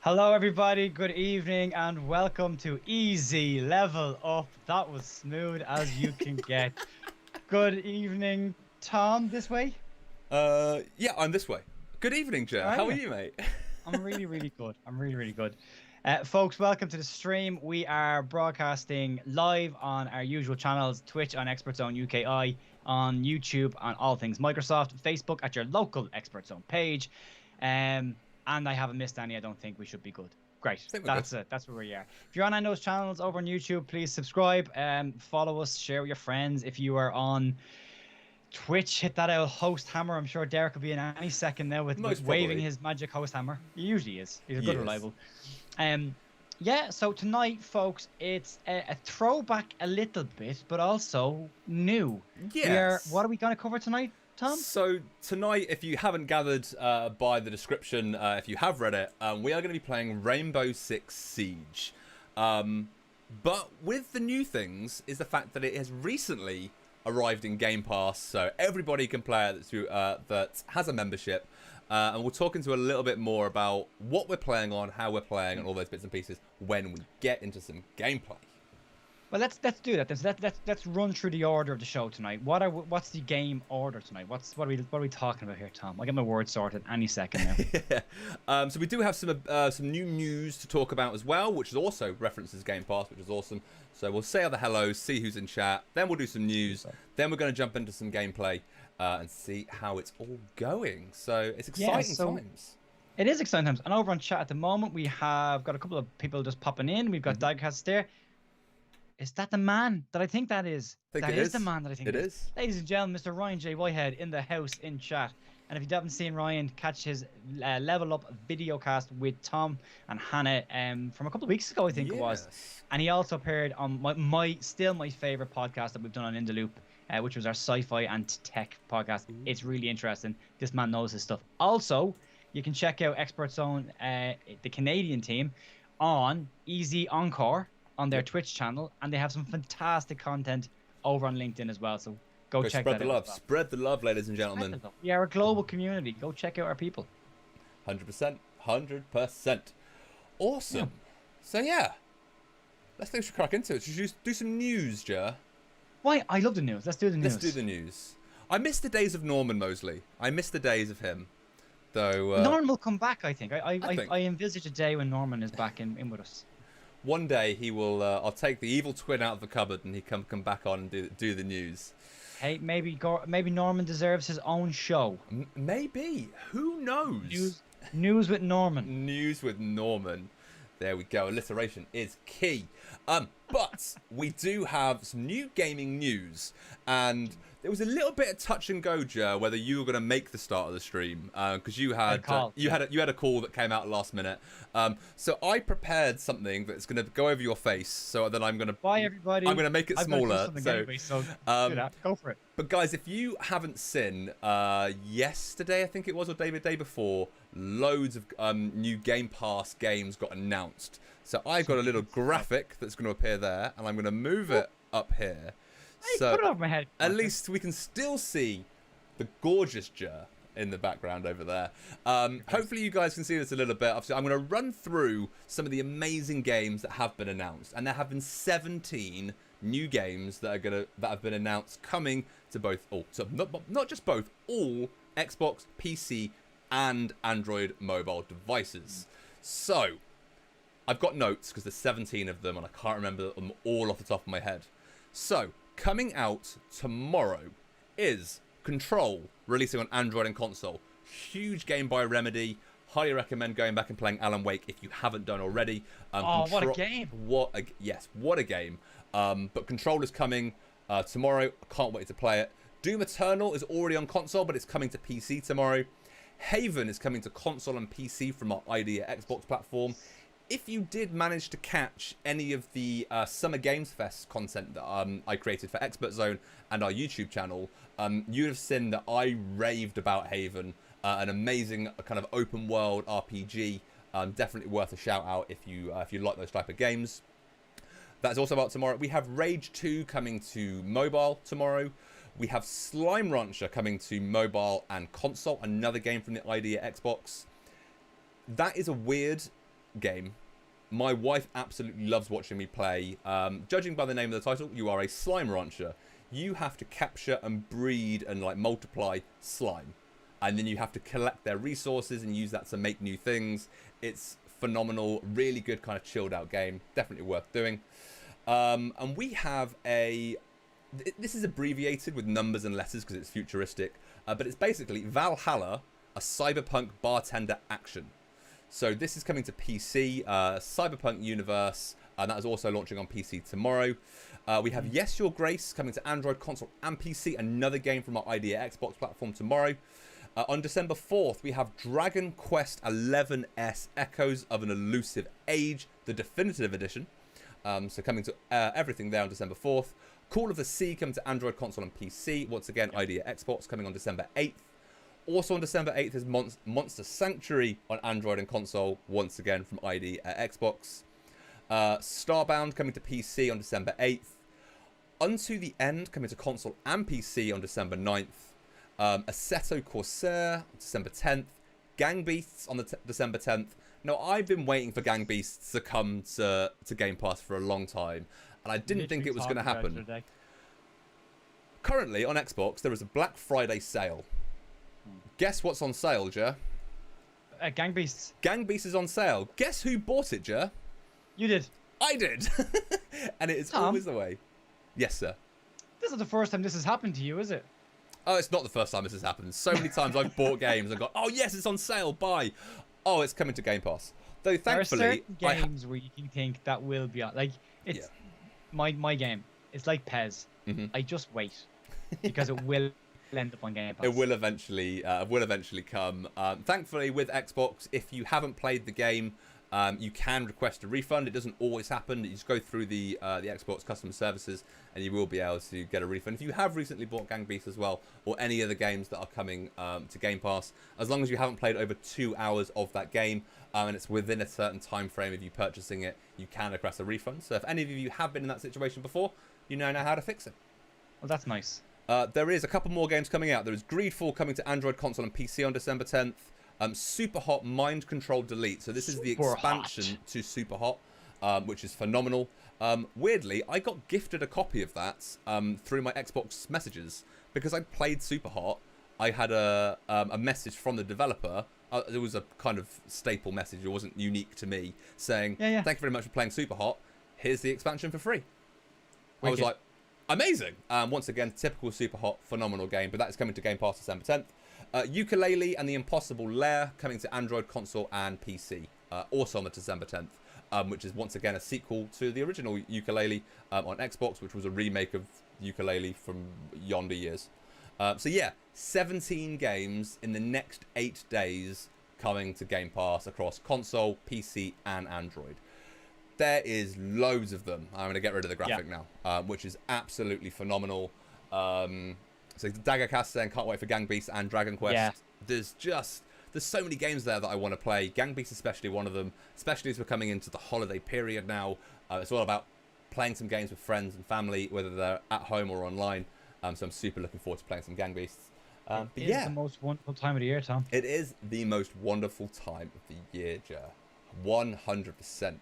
Hello, everybody. Good evening, and welcome to Easy Level Up. That was smooth as you can get. Good evening, Tom. This way. Yeah, I'm this way. Good evening, How Jer. are How are you? you, mate? I'm really, really good. I'm really, really good. Folks, welcome to the stream. We are broadcasting live on our usual channels: Twitch on Expert Zone UKI, on YouTube on All Things Microsoft, Facebook at your local Expert Zone page. And I haven't missed any. I don't think we should be good. Great. I think we're good. That's it. That's where we are. If you're on any of those channels over on YouTube, please subscribe, follow us, share with your friends. If you are on Twitch, hit that old host hammer. I'm sure Derek will be in any second now with Most waving probably. his magic host hammer. He usually is. He's a good Yes. reliable. Um, yeah. So tonight, folks, it's a throwback a little bit, but also new. We are. What Yes. are we going to cover tonight, Tom? So tonight, if you haven't gathered by the description, if you have read it, we are going to be playing Rainbow Six Siege. But with the new things is the fact that it has recently arrived in Game Pass, so everybody can play it that has a membership. And we'll talk into a little bit more about what we're playing on, how we're playing, and all those bits and pieces when we get into some gameplay. Well, let's do that. Let's run through the order of the show tonight. What's the game order tonight? What are we talking about here, Tom? I'll get my words sorted any second now. So we do have some new news to talk about as well, which is also references Game Pass, which is awesome. So we'll say other hellos, see who's in chat, then we'll do some news, then we're going to jump into some gameplay and see how it's all going. So it's exciting times. It is exciting times. And over on chat at the moment, we have got a couple of people just popping in. We've got Diecast there. Is that the man that I think that is? I think That it is is the man that I think It it is. is. Ladies and gentlemen, Mr. Ryan J. Whitehead in the house in chat. And if you haven't seen Ryan, catch his Level Up video cast with Tom and Hannah from a couple of weeks ago, I think it was. Yes. And he also appeared on my favorite podcast that we've done on In the Loop, which was our sci-fi and tech podcast. It's really interesting. This man knows his stuff. Also, you can check out Expert Zone, the Canadian team, on Easy Encore on their Twitch channel, and they have some fantastic content over on LinkedIn as well. So go check Spread that the out. love. Spread the love, ladies and gentlemen. We are a global community. Go check out our people. 100%. 100%. Awesome. Yeah. So yeah, let's crack into it. Should you do some news, Jer? Why? I love the news. Let's do the news. Let's do the news. I miss the days of Norman Mosley. I miss the days of him. Though Norman will come back, I think. I think. I envisage a day when Norman is back in with us. One day he will. I'll take the evil twin out of the cupboard and he come back on and do the news. Hey, maybe Norman deserves his own show. Maybe. Who knows? News with Norman. News with Norman. There we go. Alliteration is key. But we do have some new gaming news, and there was a little bit of touch and go, Jer, whether you were going to make the start of the stream because you had a call that came out last minute. So I prepared something that's going to go over your face. So then I'm going to bye everybody. I'm going to make it smaller. So do that. Go for it. But guys, if you haven't seen, yesterday I think it was, or day before, loads of new Game Pass games got announced. So I've got a little graphic that's going to appear there, and I'm going to move it up here. So put it over my head. at least we can still see the gorgeous Jer in the background over there. Hopefully you guys can see this a little bit. I'm going to run through some of the amazing games that have been announced, and there have been 17 new games that have been announced coming to both not just both, all Xbox, PC, and Android mobile devices. So I've got notes because there's 17 of them and I can't remember them all off the top of my head. So coming out tomorrow is Control, releasing on Android and console. Huge game by Remedy. Highly recommend going back and playing Alan Wake if you haven't done already. What a game! What a game. But Control is coming tomorrow. I can't wait to play it. Doom Eternal is already on console, but it's coming to PC tomorrow. Haven is coming to console and PC from our Idea Xbox platform. If you did manage to catch any of the Summer Games Fest content that I created for Expert Zone and our YouTube channel, you'd have seen that I raved about Haven, an amazing kind of open world RPG. Definitely worth a shout out if you like those type of games. That's also about tomorrow. We have Rage 2 coming to mobile tomorrow. We have Slime Rancher coming to mobile and console, another game from the Idea Xbox. That is a weird game. My wife absolutely loves watching me play. Judging by the name of the title, you are a slime rancher. You have to capture and breed and like multiply slime, and then you have to collect their resources and use that to make new things. It's phenomenal, really good kind of chilled out game, definitely worth doing. And we have this is abbreviated with numbers and letters because it's futuristic, but it's basically Valhalla, a cyberpunk bartender action. So this is coming to PC, Cyberpunk Universe, and that is also launching on PC tomorrow. We have Yes Your Grace coming to Android, console, and PC, another game from our Idea Xbox platform tomorrow. On December 4th, we have Dragon Quest XI's Echoes of an Elusive Age, the definitive edition. So coming to everything there on December 4th. Call of the Sea coming to Android, console, and PC. Once again, Idea Xbox coming on December 8th. Also on December 8th is Monster Sanctuary on Android and console, once again from ID at Xbox. Starbound coming to PC on December 8th. Unto the End coming to console and PC on December 9th. Assetto Corsair December 10th. Gang Beasts on the December 10th. Now, I've been waiting for Gang Beasts to come to Game Pass for a long time, and I didn't think it was going to happen. Currently, on Xbox, there is a Black Friday sale. Guess what's on sale, Jer? Gang Beasts. Gang Beasts is on sale. Guess who bought it, Jer? You did. I did. And it is Tom, always the way. Yes, sir. This is the first time this has happened to you, is it? Oh, it's not the first time this has happened. So many times I've bought games and gone, oh, yes, it's on sale. Buy. Oh, it's coming to Game Pass. Though, thankfully... There are certain games where you can think that will be on. Like, it's my game. It's like Pez. I just wait. Because it will end up on Game Pass. It will eventually come. Thankfully, with Xbox, if you haven't played the game, you can request a refund. It doesn't always happen. You just go through the Xbox customer services, and you will be able to get a refund. If you have recently bought Gang Beasts as well, or any other games that are coming to Game Pass, as long as you haven't played over 2 hours of that game, and it's within a certain time frame of you purchasing it, you can request a refund. So if any of you have been in that situation before, you now know how to fix it. Well, that's nice. There is a couple more games coming out. There is Greedfall coming to Android, console, and PC on December 10th. Super Hot Mind Control Delete. So this is the expansion to Super Hot, which is phenomenal. Weirdly, I got gifted a copy of that through my Xbox messages because I played Super Hot. I had a message from the developer. It was a kind of staple message. It wasn't unique to me, saying, "Thank you very much for playing Super Hot. Here's the expansion for free." I was like, amazing. Once again, typical Super Hot, phenomenal game, but that is coming to Game Pass December 10th. Ukulele and the Impossible Lair coming to Android, console, and PC, also on the December 10th, which is once again a sequel to the original Ukulele on Xbox, which was a remake of Ukulele from yonder years. So yeah, 17 games in the next 8 days coming to Game Pass across console, PC, and Android. There is loads of them. I'm going to get rid of the graphic now, which is absolutely phenomenal. So Daggercast saying, can't wait for Gang Beasts and Dragon Quest. Yeah. There's so many games there that I want to play. Gang Beasts especially one of them, especially as we're coming into the holiday period now. It's all about playing some games with friends and family, whether they're at home or online. So I'm super looking forward to playing some Gang Beasts. But it is the most wonderful time of the year, Tom. It is the most wonderful time of the year, Jer. 100%.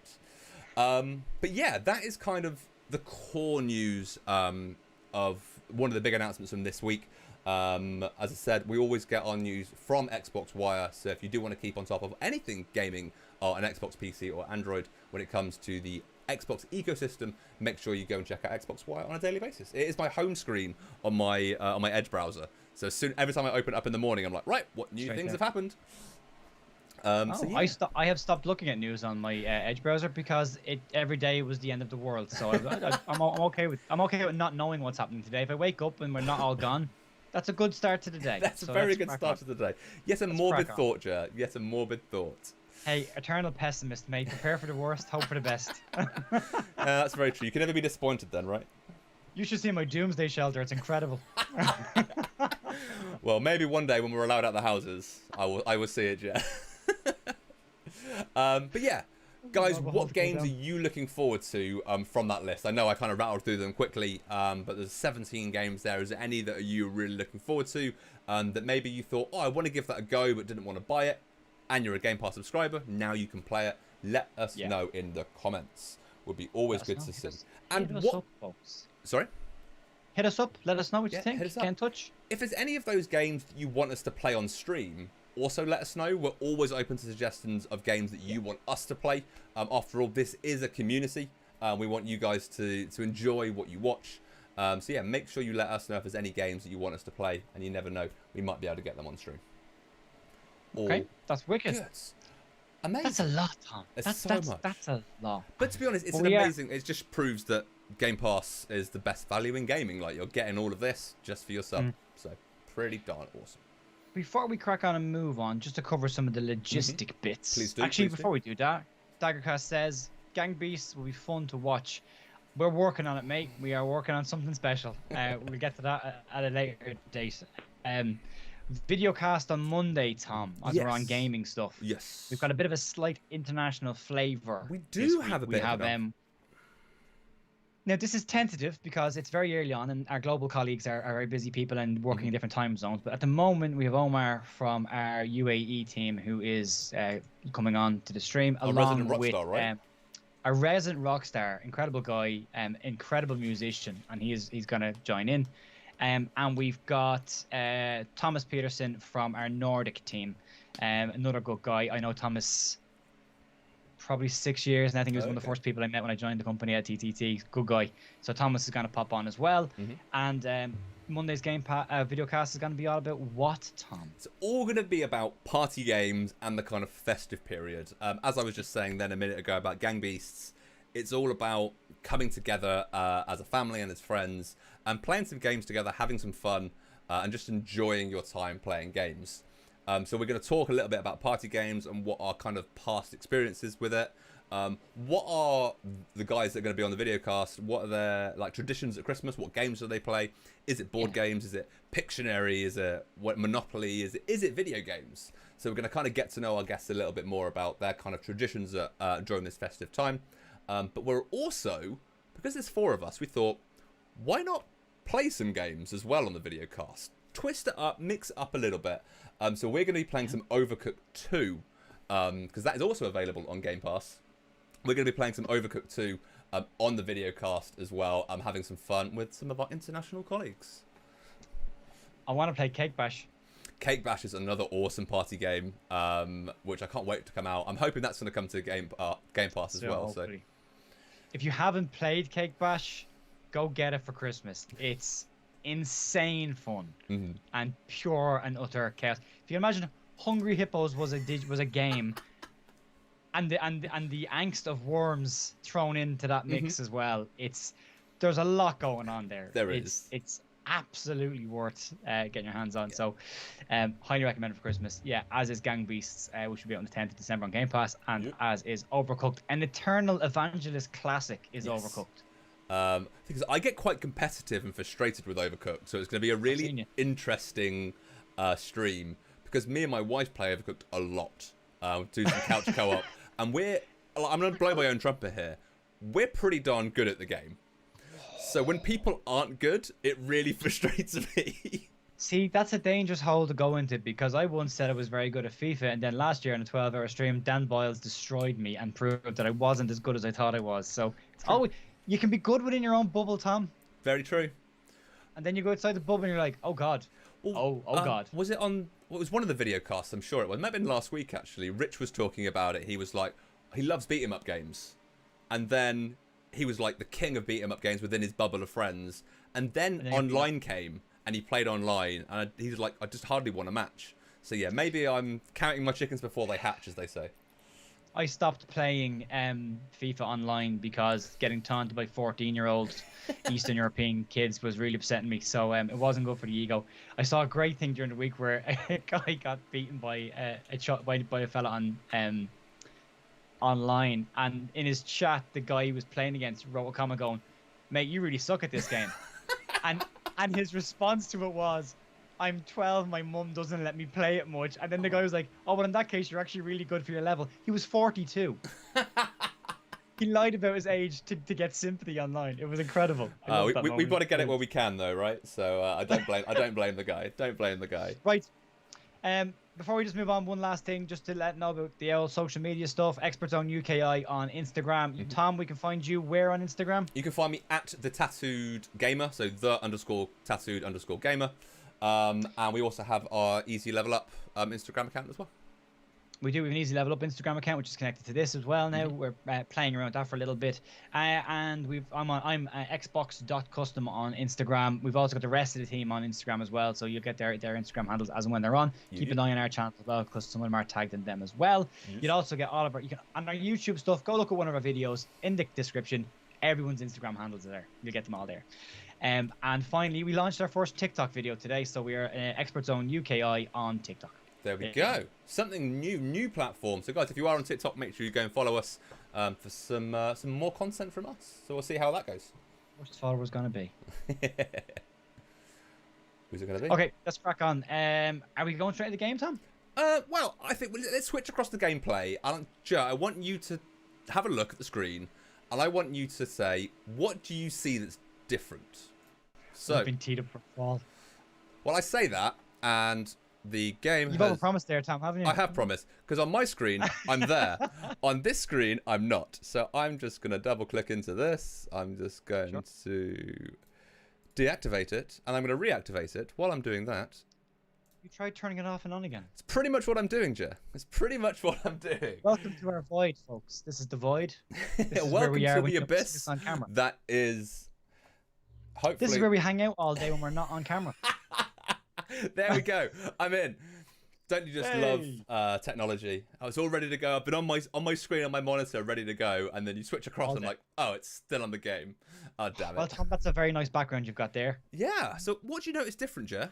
But yeah, that is kind of the core news of one of the big announcements from this week. As I said, we always get our news from Xbox Wire, so if you do want to keep on top of anything gaming on an Xbox PC or Android when it comes to the Xbox ecosystem, make sure you go and check out Xbox Wire on a daily basis. It is my home screen on my Edge browser, so every time I open it up in the morning, I'm like, right, what new things have happened? So yeah. I have stopped looking at news on my Edge browser because every day was the end of the world. So I'm okay with not knowing what's happening today. If I wake up and we're not all gone, that's a good start to the day. That's a very good start to the day. Yet a morbid thought, Jer. Yet a morbid thought. Hey, eternal pessimist, mate. Prepare for the worst, hope for the best. That's very true. You can never be disappointed then, right? You should see my doomsday shelter. It's incredible. Well, maybe one day when we're allowed out the houses, I will see it, Jer. But yeah, guys, what games are you looking forward to from that list? I know I kind of rattled through them quickly, but there's 17 games there. Is there any that you're really looking forward to that maybe you thought, oh, I want to give that a go but didn't want to buy it, and you're a Game Pass subscriber? Now you can play it. let us know in the comments. Would be always good to see. And hit us what? Up, folks. Sorry. Hit us up. Let us know what you think. Get in touch. If there's any of those games that you want us to play on stream, also let us know. We're always open to suggestions of games that you want us to play. After all, this is a community. We want you guys to enjoy what you watch. So yeah, make sure you let us know if there's any games that you want us to play, and you never know, we might be able to get them on stream. Okay, that's wicked. Good. Amazing. That's a lot, Tom. That's much. That's a lot. But to be honest, it's amazing. It just proves that Game Pass is the best value in gaming. Like, you're getting all of this just for yourself. So pretty darn awesome. Before we crack on and move on, just to cover some of the logistic bits. Please do. Actually, before we do that, Daggercast says Gang Beasts will be fun to watch. We're working on it, mate. We are working on something special. We'll get to that at a later date. Videocast on Monday, Tom, as we're on gaming stuff. Yes. We've got a bit of a slight international flavour. We do have a bit of now, this is tentative because it's very early on, and our global colleagues are very busy people and working in different time zones. But at the moment, we have Omar from our UAE team who is coming on to the stream, along with right? A resident rock star, incredible guy, incredible musician, and he's going to join in. And we've got Thomas Peterson from our Nordic team, another good guy. I know Thomas probably 6 years, and I think he was one of the first people I met when I joined the company at TTT. Good guy. So Thomas is going to pop on as well. And Monday's videocast is going to be all about what, Tom? It's all going to be about party games and the kind of festive period. As I was just saying then a minute ago about Gang Beasts, it's all about coming together as a family and as friends and playing some games together, having some fun, and just enjoying your time playing games. So we're going to talk a little bit about party games and what are kind of past experiences with it. What are the guys that are going to be on the video cast? What are their traditions at Christmas? What games do they play? Is it board games? Is it Pictionary? Is it Monopoly? Is it video games? So we're going to kind of get to know our guests a little bit more about their kind of traditions during this festive time. But we're also, because there's 4 of us, we thought, why not play some games as well on the video cast? Twist it up, mix it up a little bit. So we're going to be playing some Overcooked 2, because that is also available on Game Pass. We're going to be playing some Overcooked 2 on the video cast as well. I'm having some fun with some of our international colleagues. I want to play Cake Bash. Cake Bash is another awesome party game, which I can't wait to come out. I'm hoping that's going to come to Game Pass as well. So, if you haven't played Cake Bash, go get it for Christmas. It's insane fun and pure and utter chaos. If you imagine Hungry Hippos was a game, and the angst of worms thrown into that mix as well. There's a lot going on there. It's absolutely worth getting your hands on. So highly recommended for Christmas. Yeah, as is Gang Beasts, which will be on the 10th of December on Game Pass, and as is Overcooked. An Eternal Evangelist classic is Overcooked. Because I get quite competitive and frustrated with Overcooked, so it's going to be a really interesting stream, because me and my wife play Overcooked a lot. Do some couch co-op, and I'm going to blow my own trumpet here. We're pretty darn good at the game. So when people aren't good, it really frustrates me. See, that's a dangerous hole to go into, because I once said I was very good at FIFA, and then last year on a 12-hour stream, Dan Boyles destroyed me and proved that I wasn't as good as I thought I was. So it's always, you can be good within your own bubble, Tom. Very true. And then you go outside the bubble and you're like, oh God. God. Was it on... Well, it was one of the video casts, I'm sure it was. It might have been last week, actually. Rich was talking about it. He was like, he loves beat-em-up games. And then he was like the king of beat-em-up games within his bubble of friends. And then online came, and he played online. And he was like, I just hardly won a match. So yeah, maybe I'm counting my chickens before they hatch, as they say. I stopped playing FIFA online because getting taunted by 14-year-old Eastern European kids was really upsetting me. So it wasn't good for the ego. I saw a great thing during the week where a guy got beaten by a fella on online, and in his chat, the guy he was playing against wrote a comment going, "Mate, you really suck at this game." and his response to it was, "I'm 12, my mum doesn't let me play it much." And then the guy was like, "Oh, well, in that case, you're actually really good for your level." He was 42. He lied about his age to get sympathy online. It was incredible. We've got to get it where we can, though, right? So I don't blame the guy. Don't blame the guy. Right. Before we just move on, one last thing, just to let know about the old social media stuff. Expert Zone UKI on Instagram. Tom, we can find you where on Instagram? You can find me at the Tattooed Gamer, so the_tattooed_gamer. And we also have our Easy Level Up Instagram account as well. We do. We have an Easy Level Up Instagram account, which is connected to this as well. Now we're playing around with that for a little bit, and I'm Xbox.custom on Instagram. We've also got the rest of the team on Instagram as well, so you'll get their Instagram handles as and when they're on. Keep an eye on our channel as well, because some of them are tagged in them as well. You'll also get all of our on our YouTube stuff. Go look at one of our videos in the description. Everyone's Instagram handles are there. You'll get them all there. And finally, we launched our first TikTok video today, so we are Expert Zone UKI on TikTok. There we go. Something new platform. So guys, if you are on TikTok, make sure you go and follow us for some more content from us. So we'll see how that goes. What's follower's gonna be? Who's it gonna be? Okay, let's crack on. Are we going straight to the game, Tom? Well, I think let's switch across the gameplay. Joe, I want you to have a look at the screen, and I want you to say, what do you see that's different? So I've been teed up for fall. Well, I say that, and the game You've overpromised there, Tom, haven't you? I have promised, because on my screen, I'm there. On this screen, I'm not. So I'm just going to double click into this. I'm just going to deactivate it, and I'm going to reactivate it. While I'm doing that, you tried turning it off and on again. It's pretty much what I'm doing, Jer. It's pretty much what I'm doing. Welcome to our void, folks. This is the void. This is Welcome where we are to the abyss. On camera. That is... Hopefully... This is where we hang out all day when we're not on camera. There we go. I'm in. Don't you just love technology? I was all ready to go. I've been on my screen on my monitor, ready to go, and then you switch across, and I'm like, oh, it's still on the game. Oh, damn it. Well, Tom, that's a very nice background you've got there. Yeah. So, what do you notice different, Jer?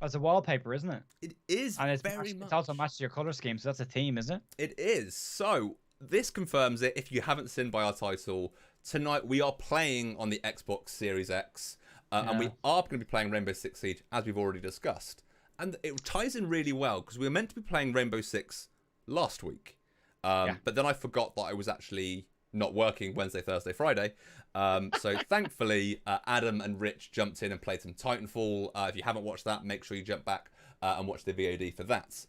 It's a wallpaper, isn't it? It is, and it's very much. It's also matched to your color scheme, so that's a theme, isn't it? It is. So this confirms it. If you haven't seen by our title, tonight we are playing on the Xbox Series X. And we are going to be playing Rainbow Six Siege, as we've already discussed. And it ties in really well, because we were meant to be playing Rainbow Six last week. But then I forgot that I was actually not working Wednesday, Thursday, Friday. So thankfully, Adam and Rich jumped in and played some Titanfall. If you haven't watched that, make sure you jump back and watch the VOD for that.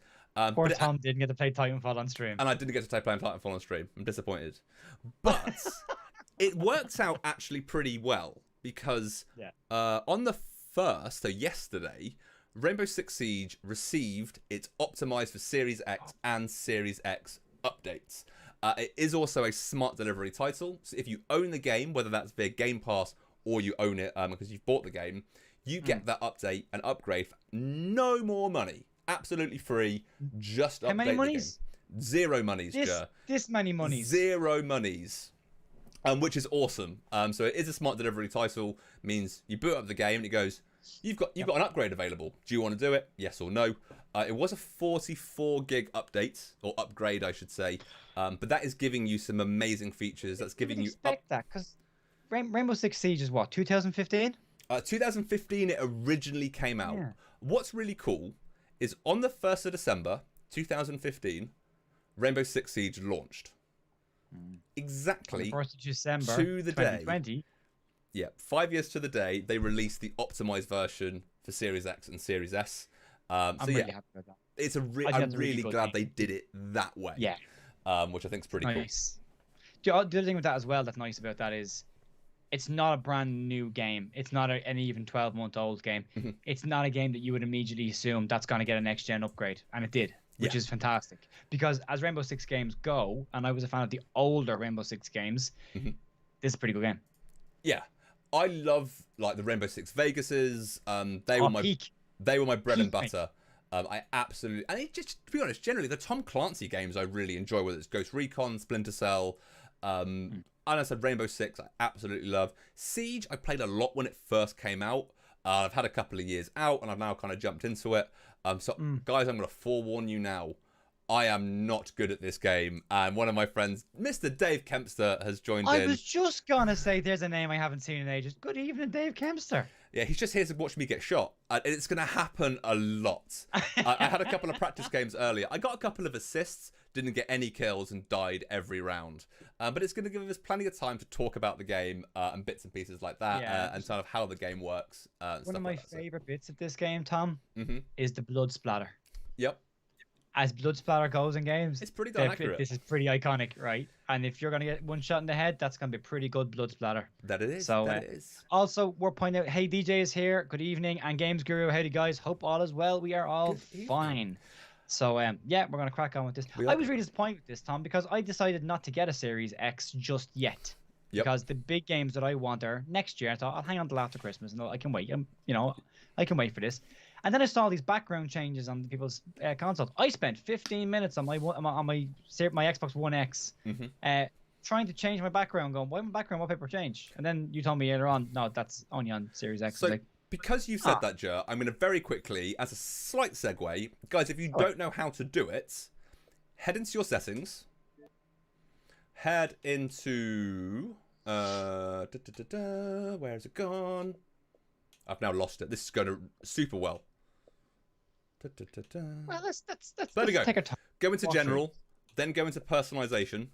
Poor Tom didn't get to play Titanfall on stream. And I didn't get to play Titanfall on stream. I'm disappointed. But it works out actually pretty well. Because on the 1st, so yesterday, Rainbow Six Siege received its Optimised for Series X and Series X updates. It is also a smart delivery title, so if you own the game, whether that's via Game Pass or you own it because you've bought the game, you get that update and upgrade for no more money. Absolutely free, just update How many the monies? game. Zero monies, Jer. This many monies? Zero monies. Which is awesome. So it is a smart delivery title. Means you boot up the game and it goes, you've got an upgrade available. Do you want to do it? Yes or no? It was a 44 gig update, or upgrade, I should say. But that is giving you some amazing features. That's giving you expect that, because Rainbow Six Siege is what, 2015? 2015 it originally came out. Yeah. What's really cool is on the 1st of December 2015, Rainbow Six Siege launched. Exactly 1st of December to the 2020. Day. Yeah, 5 years to the day, they released the optimized version for Series X and Series S. I'm really happy with that. It's I'm really glad they did it that way. Yeah. Which I think is pretty nice. Cool. The other thing with that as well that's nice about that is it's not a brand new game. It's not an even 12-month-old game. It's not a game that you would immediately assume that's going to get a next-gen upgrade, and it did. Which is fantastic, because as Rainbow Six games go, and I was a fan of the older Rainbow Six games, this is a pretty good game. Yeah, I love like the Rainbow Six Vegases. They were my bread and butter. I absolutely, and just to be honest, generally the Tom Clancy games I really enjoy, whether it's Ghost Recon, Splinter Cell, and I said Rainbow Six I absolutely love. Siege I played a lot when it first came out. I've had a couple of years out, and I've now kind of jumped into it. Guys, I'm going to forewarn you now. I am not good at this game. And one of my friends, Mr. Dave Kempster, has joined in. I was just going to say there's a name I haven't seen in ages. Good evening, Dave Kempster. Yeah, he's just here to watch me get shot. And it's going to happen a lot. I had a couple of practice games earlier. I got a couple of assists, didn't get any kills, and died every round. But it's going to give us plenty of time to talk about the game and bits and pieces like that, and sort of how the game works. One of my favourite bits of this game, Tom, is the blood splatter. Yep. As blood splatter goes in games, It's pretty darn accurate. this is pretty iconic, right? And if you're gonna get one shot in the head, that's gonna be pretty good blood splatter. That it is. So that it is. also, we're pointing out, hey, DJ is here. Good evening, and Games Guru, howdy guys. Hope all is well. We are all fine. So yeah, we're gonna crack on with this. I was really disappointed with this, Tom, because I decided not to get a Series X just yet. Yep. Because the big games that I want are next year. I thought I'll hang on till after Christmas, and I can wait. I can wait for this. And then I saw these background changes on people's consoles. I spent 15 minutes on my Xbox One X trying to change my background. Going, why my background wallpaper change? And then you told me later on, no, that's only on Series X. So because you said that, Ger, I'm going to very quickly, as a slight segue, guys, if you don't know how to do it, head into your settings. Head into where has it gone? I've now lost it. This is going super well. Well, let's there we go. Take our time. Go into general, then go into personalization,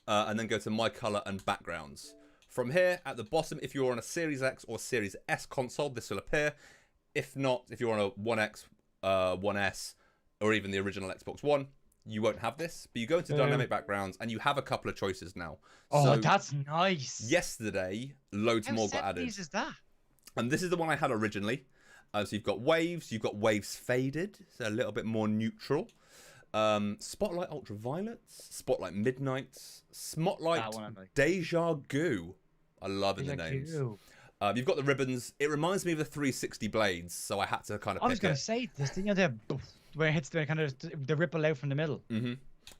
and then go to my color and backgrounds. From here, at the bottom, if you're on a Series X or Series S console, this will appear. If not, if you're on a One X, One S, or even the original Xbox One, you won't have this. But you go into dynamic backgrounds, and you have a couple of choices now. Oh, so that's nice. Yesterday, loads more got added. How is that? And this is the one I had originally. So you've got waves faded, so a little bit more neutral. Spotlight ultraviolets, spotlight midnights, spotlight deja vu. I love in the names. You've got the ribbons. It reminds me of the 360 blades, so I had to kind of. I was going to say this, where it hits the kind of the ripple out from the middle.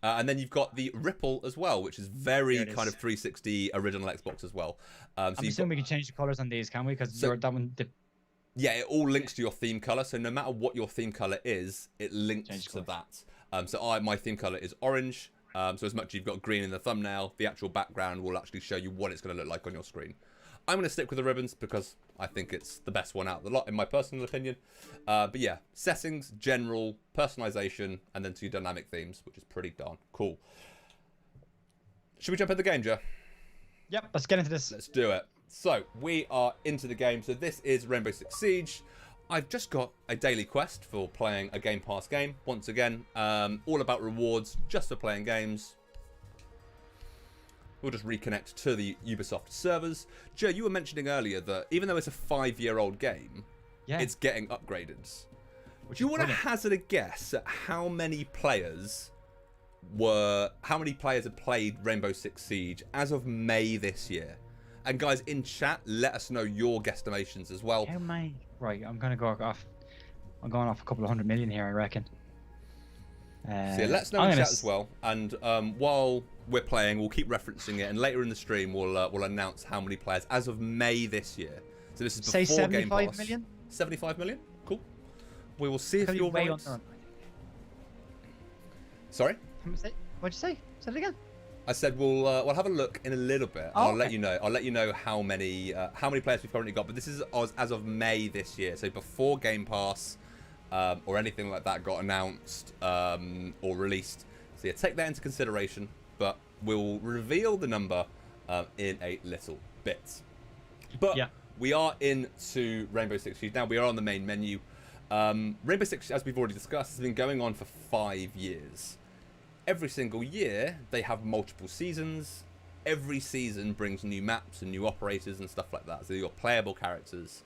And then you've got the ripple as well, which is very kind of 360 original Xbox as well. So I'm assuming we can change the colors on these, can we? Because that one. Yeah, it all links to your theme color. So no matter what your theme color is, it links to that. So my theme color is orange. So as much as you've got green in the thumbnail, the actual background will actually show you what it's going to look like on your screen. I'm going to stick with the ribbons because I think it's the best one out of the lot, in my personal opinion. But yeah, settings, general, personalization, and then 2 dynamic themes, which is pretty darn cool. Should we jump in the game, Joe? Yep, let's get into this. Let's do it. So, we are into the game. So this is Rainbow Six Siege. I've just got a daily quest for playing a Game Pass game. Once again, all about rewards just for playing games. We'll just reconnect to the Ubisoft servers. Joe, you were mentioning earlier that even though it's a 5-year-old game, it's getting upgraded. Do you want to hazard a guess at how many players had played Rainbow Six Siege as of May this year? And guys, in chat, let us know your guesstimations as well. How many? Right, I'm going off a couple of 100 million here, I reckon. So yeah, let us know in chat as well. And while we're playing, we'll keep referencing it. And later in the stream, we'll announce how many players as of May this year. So this is before Game Pass. Say 75 million? 75 million? Cool. We will see if you're right. Sorry? What'd you say? Say it again. I said we'll have a look in a little bit. I'll let you know. I'll let you know how many players we've currently got. But this is as of May this year, so before Game Pass or anything like that got announced or released. So yeah, take that into consideration. But we'll reveal the number in a little bit. But we are into Rainbow Six Siege now. We are on the main menu. Rainbow Six, as we've already discussed, has been going on for 5 years. Every single year, they have multiple seasons. Every season brings new maps and new operators and stuff like that. So you've got playable characters.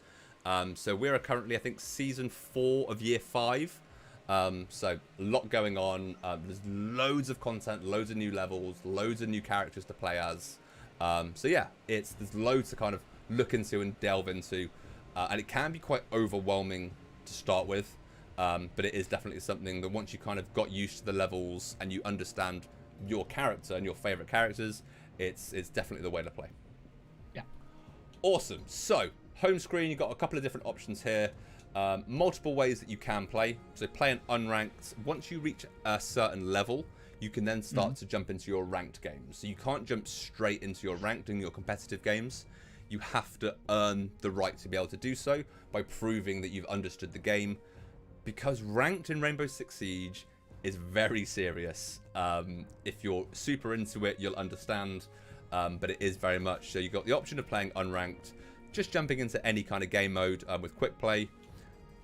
So we're currently, I think, season 4 of year 5. So a lot going on. There's loads of content, loads of new levels, loads of new characters to play as. So yeah, there's loads to kind of look into and delve into. And it can be quite overwhelming to start with. But it is definitely something that once you kind of got used to the levels and you understand your character and your favorite characters, it's definitely the way to play. Yeah. Awesome. So, home screen, you've got a couple of different options here. Multiple ways that you can play. So, play an unranked. Once you reach a certain level, you can then start to jump into your ranked games. So, you can't jump straight into your ranked and your competitive games. You have to earn the right to be able to do so by proving that you've understood the game. Because ranked in Rainbow Six Siege is very serious. If you're super into it, you'll understand. But it is very much so. You've got the option of playing unranked, just jumping into any kind of game mode with quick play.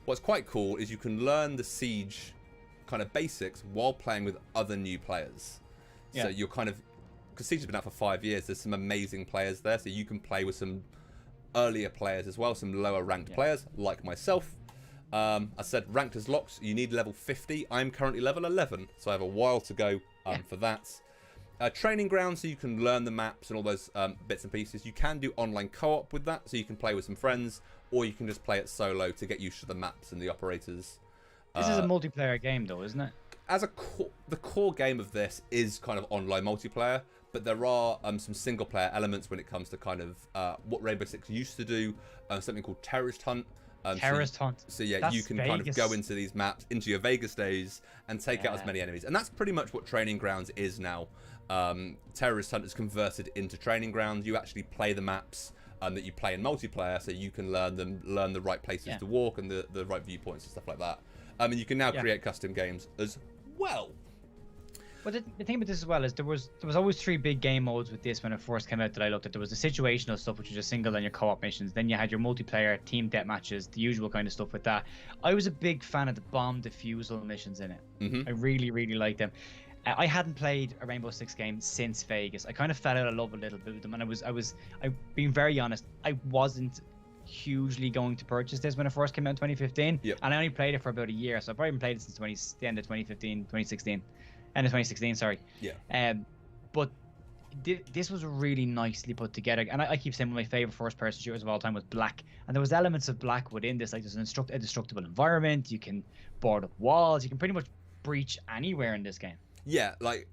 What's quite cool is you can learn the Siege kind of basics while playing with other new players. Yeah. So you're kind of, because Siege's been out for 5 years, there's some amazing players there, so you can play with some earlier players as well, some lower ranked players like myself. I said ranked as locked, you need level 50. I'm currently level 11, so I have a while to go for that. Training ground, so you can learn the maps and all those bits and pieces. You can do online co-op with that, so you can play with some friends, or you can just play it solo to get used to the maps and the operators. This is a multiplayer game, though, isn't it? As a the core game of this is kind of online multiplayer, but there are some single player elements when it comes to kind of what Rainbow Six used to do, something called Terrorist Hunt. Terrorist Hunt. So yeah, That's you can Vegas. kind of go into these maps, into your Vegas days, and take out as many enemies. And that's pretty much what Training Grounds is now. Terrorist Hunt is converted into Training Grounds. You actually play the maps that you play in multiplayer, so you can learn the right places to walk and the right viewpoints and stuff like that. And you can now create custom games as well. But the thing about this as well is there was always 3 big game modes with this when it first came out that I looked at. There was the situational stuff, which was just single and your co-op missions. Then you had your multiplayer, team deathmatches, the usual kind of stuff with that. I was a big fan of the bomb defusal missions in it. I really, really liked them. I hadn't played a Rainbow Six game since Vegas. I kind of fell out of love a little bit with them, and I'm being very honest, I wasn't hugely going to purchase this when it first came out in 2015. And I only played it for about a year, so I've probably been played it since the end of 2015, 2016. End of 2016, sorry. But this was really nicely put together, and I keep saying one of my favorite first-person shooters of all time was Black, and there was elements of Black within this. Like there's a destructible environment, you can board up walls, you can pretty much breach anywhere in this game. Yeah, like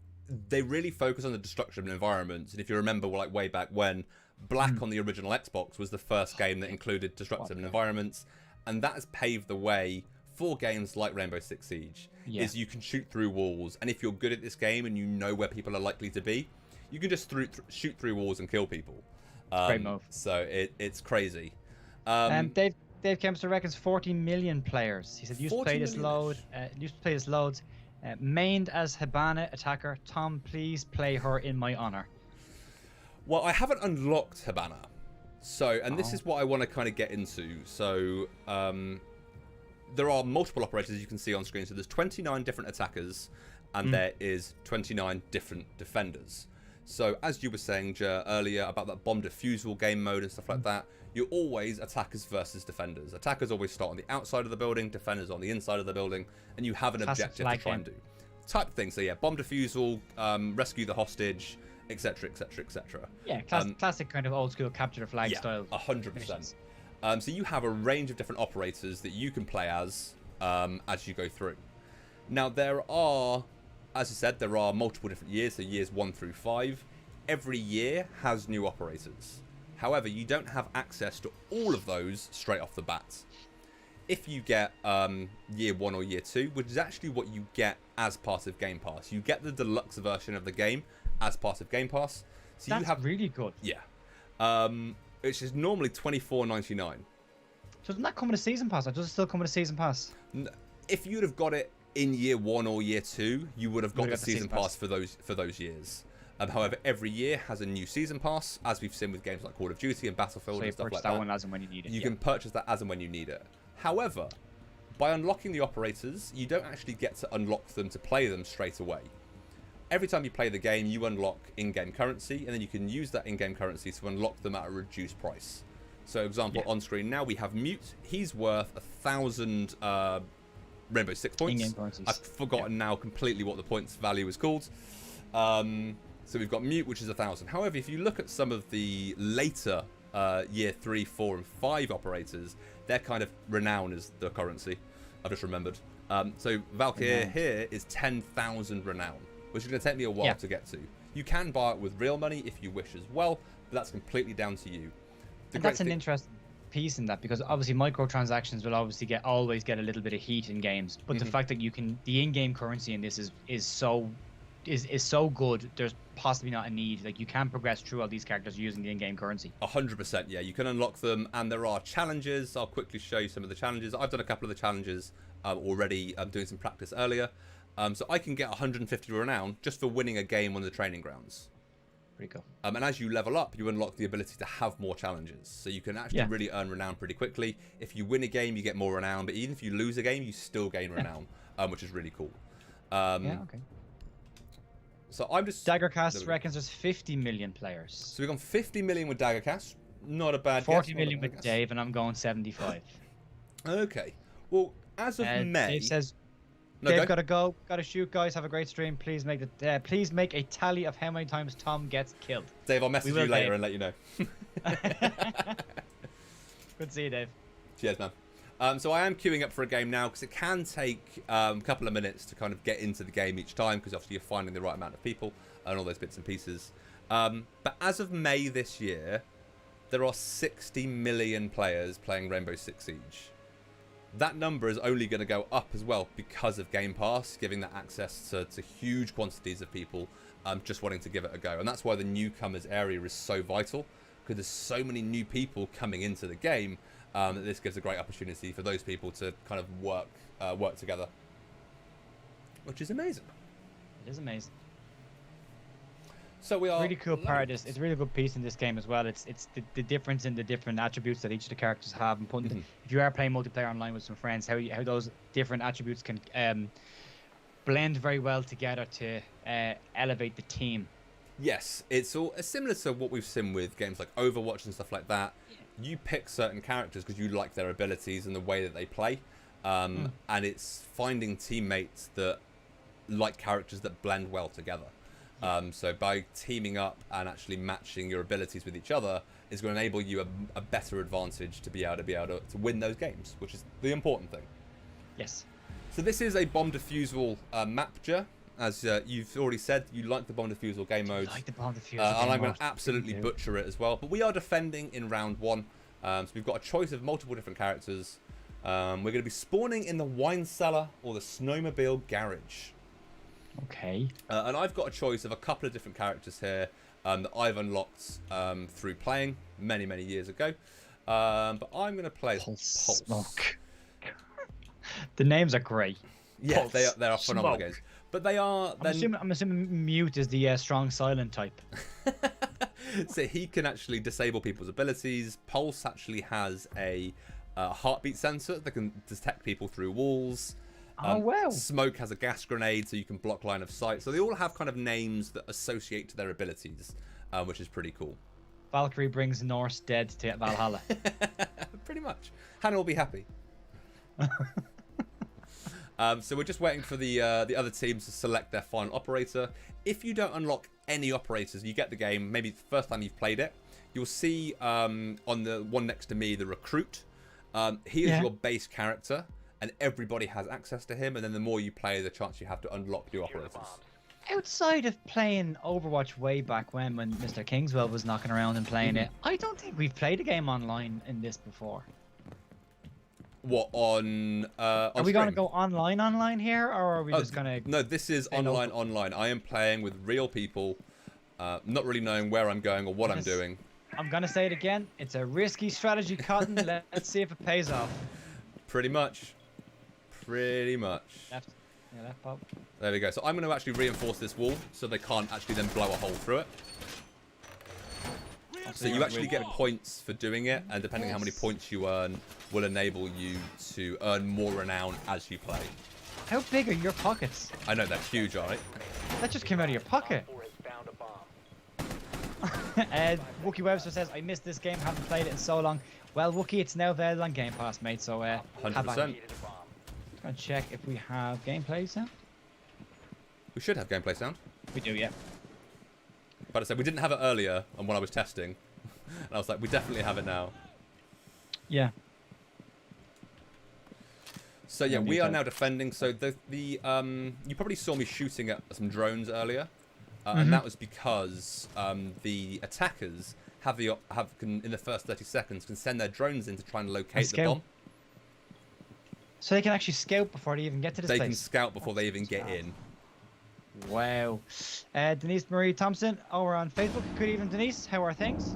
they really focus on the destruction of environments, and if you remember, like way back when, Black on the original Xbox was the first game that included destructive environments, and that has paved the way for games like Rainbow Six Siege. Is you can shoot through walls, and if you're good at this game and you know where people are likely to be, you can just shoot through walls and kill people. Great move. So it's crazy. Dave Kempster reckons 40 million players. He said used to play this loads. Mained as Hibana attacker. Tom, please play her in my honor. Well, I haven't unlocked Hibana, so this is what I want to kind of get into. So there are multiple operators, as you can see on screen. So there's 29 different attackers, and there is 29 different defenders. So as you were saying, Ger, earlier about that bomb defusal game mode and stuff like that, you're always attackers versus defenders. Attackers always start on the outside of the building, defenders on the inside of the building, and you have an objective to try and do. Type thing. So yeah, bomb defusal, rescue the hostage, etc., etc., etc. Yeah, classic kind of old school capture the flag style. 100%. So you have a range of different operators that you can play as you go through. Now there are, as I said, there are multiple different years, so years 1 through 5. Every year has new operators. However, you don't have access to all of those straight off the bat. If you get year 1 or year 2, which is actually what you get as part of Game Pass, you get the deluxe version of the game as part of Game Pass. So That's you have really good. Yeah. Which is normally $24.99. So doesn't that come with a season pass, or does it still come with a season pass? If you'd have got it in year 1 or year 2, you would have got the season pass for those years. However, every year has a new season pass, as we've seen with games like Call of Duty and Battlefield and stuff like that. One as and when you need it. You can purchase that as and when you need it. However, by unlocking the operators, you don't actually get to unlock them to play them straight away. Every time you play the game, you unlock in-game currency, and then you can use that in-game currency to unlock them at a reduced price. So, example, on screen now we have Mute. He's worth 1,000 Rainbow Six points. I've forgotten now completely what the points value is called. So we've got Mute, which is 1,000. However, if you look at some of the later year 3, 4, and 5 operators, they're kind of renowned as the currency. I've just remembered. So Valkyrie here is 10,000 renown, which is going to take me a while to get to. You can buy it with real money if you wish as well, but that's completely down to you. And that's an interesting piece in that, because obviously microtransactions will obviously always get a little bit of heat in games, but the fact that the in-game currency in this is so good, there's possibly not a need. Like, you can progress through all these characters using the in-game currency. 100%, yeah. You can unlock them, and there are challenges. I'll quickly show you some of the challenges. I've done a couple of the challenges already. I'm doing some practice earlier. So I can get 150 renown just for winning a game on the training grounds. Pretty cool. And as you level up, you unlock the ability to have more challenges. So you can actually really earn renown pretty quickly. If you win a game, you get more renown. But even if you lose a game, you still gain renown, which is really cool. Okay. So I'm just... Daggercast reckons there's 50 million players. So we've gone 50 million with Daggercast. Not a bad 40 million with Dave, and I'm going 75. Okay. Well, as of May... Dave says... Dave, gotta go. Gotta shoot, guys. Have a great stream. Please make a tally of how many times Tom gets killed. Dave, I'll message you later and let you know. Good to see you, Dave. Cheers, man. So I am queuing up for a game now because it can take a couple of minutes to kind of get into the game each time because obviously you're finding the right amount of people and all those bits and pieces. But as of May this year, there are 60 million players playing Rainbow Six Siege. That number is only going to go up as well because of Game Pass, giving that access to huge quantities of people just wanting to give it a go. And that's why the newcomers area is so vital, because there's so many new people coming into the game that this gives a great opportunity for those people to kind of work together, which is amazing. It is amazing. So we are really cool part of this. It's a really good piece in this game as well. It's the difference in the different attributes that each of the characters have, and putting if you are playing multiplayer online with some friends, how those different attributes can blend very well together to elevate the team. Yes, it's all similar to what we've seen with games like Overwatch and stuff like that. You pick certain characters because you like their abilities and the way that they play, and it's finding teammates that like characters that blend well together. So by teaming up and actually matching your abilities with each other is going to enable you a better advantage to be able to win those games, which is the important thing. Yes. So this is a bomb defusal map, Ger. As you've already said, you like the bomb defusal game modes. I like the bomb defusal and I'm going to absolutely butcher it as well. But we are defending in round one. So we've got a choice of multiple different characters. We're going to be spawning in the wine cellar or the snowmobile garage. Okay. And I've got a choice of a couple of different characters here that I've unlocked through playing many years ago. But I'm going to play Pulse. Smoke. The names are great. Yeah, Pulse. they are phenomenal games. But they are... I'm assuming Mute is the strong silent type. So he can actually disable people's abilities. Pulse actually has a heartbeat sensor that can detect people through walls. Oh, wow. Smoke has a gas grenade, so you can block line of sight. So they all have kind of names that associate to their abilities, which is pretty cool. Valkyrie brings Norse dead to Valhalla. Pretty much. Hannah will be happy. So we're just waiting for the other teams to select their final operator. If you don't unlock any operators, you get the game, maybe the first time you've played it, you'll see on the one next to me, the recruit. He is your base character. And everybody has access to him, and then the more you play, the chance you have to unlock new operators. Outside of playing Overwatch way back when Mr. Kingswell was knocking around and playing it, I don't think we've played a game online in this before. What, on Are we going to go online here, or are we just going to... No, this is online. I am playing with real people, not really knowing where I'm going or what I'm doing. I'm going to say it again. It's a risky strategy, Cotton. Let's see if it pays off. Pretty much. Left pop. There we go. So I'm going to actually reinforce this wall so they can't actually then blow a hole through it. So you actually get points for doing it, and depending on how many points you earn, will enable you to earn more renown as you play. How big are your pockets? I know, they're huge, alright? That just came out of your pocket. Wookie Webster says, I missed this game, haven't played it in so long. Well, Wookie, it's now available on Game Pass, mate, so 100%. Gonna check if we have gameplay sound. We should have gameplay sound. We do, yeah. But I said we didn't have it earlier, and when I was testing, and I was like, we definitely have it now. Yeah. So yeah, we are now defending. So you probably saw me shooting at some drones earlier, and that was because the attackers in the first 30 seconds can send their drones in to try and locate the bomb. So they can actually scout before they even get to this place? They can scout before they even get in. Wow. Denise Marie Thompson over on Facebook. Good evening, Denise. How are things?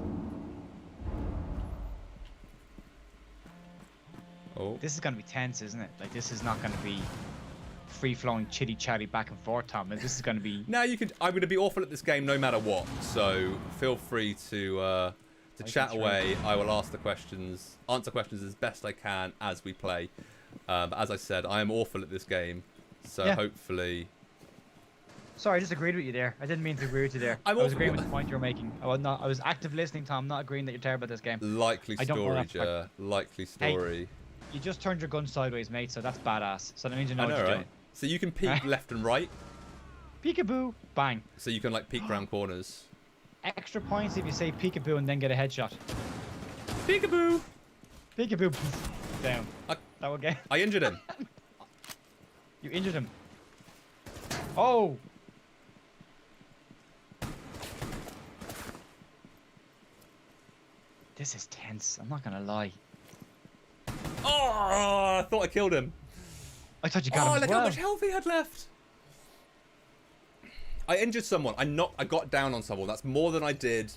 Oh. This is going to be tense, isn't it? Like, this is not going to be free-flowing chitty chatty back and forth, Tom. This is going to be. No, you could. I'm going to be awful at this game no matter what. So feel free to chat away. I will ask the questions, answer questions as best I can as we play. But as I said, I am awful at this game, so hopefully. Sorry, I just agreed with you there. I didn't mean to agree with you there. I was agreeing with the point you were making. I was active listening, Tom, not agreeing that you're terrible at this game. Likely story, Ger. Likely story. Hey, you just turned your gun sideways, mate, so that's badass. So that means you know what you're doing. So you can peek left and right. Peekaboo, bang. So you can like peek around corners. Extra points if you say peekaboo and then get a headshot. Peekaboo. Peekaboo. Down. That will get. I injured him. You injured him. Oh. This is tense. I'm not gonna lie. Oh, I thought I killed him. I thought you got him as look well. how much health he had left. I injured someone. I got down on someone. That's more than I did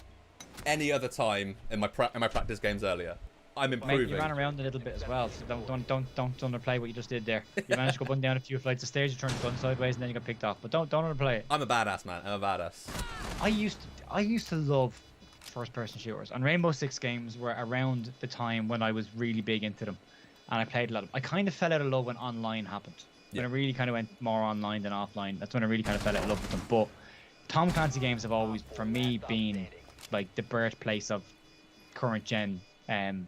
any other time in my practice games earlier. I'm improving. Mate, you ran around a little bit as well, so don't underplay what you just did there. You managed to go down a few flights of stairs, you turned the gun sideways, and then you got picked off. But don't underplay it. I'm a badass, man. I'm a badass. I used to love first-person shooters, and Rainbow Six games were around the time when I was really big into them, and I played a lot of them. I kind of fell out of love when online happened. When it really kind of went more online than offline, that's when I really kind of fell out of love with them. But Tom Clancy games have always, for me, been like the birthplace of current gen. You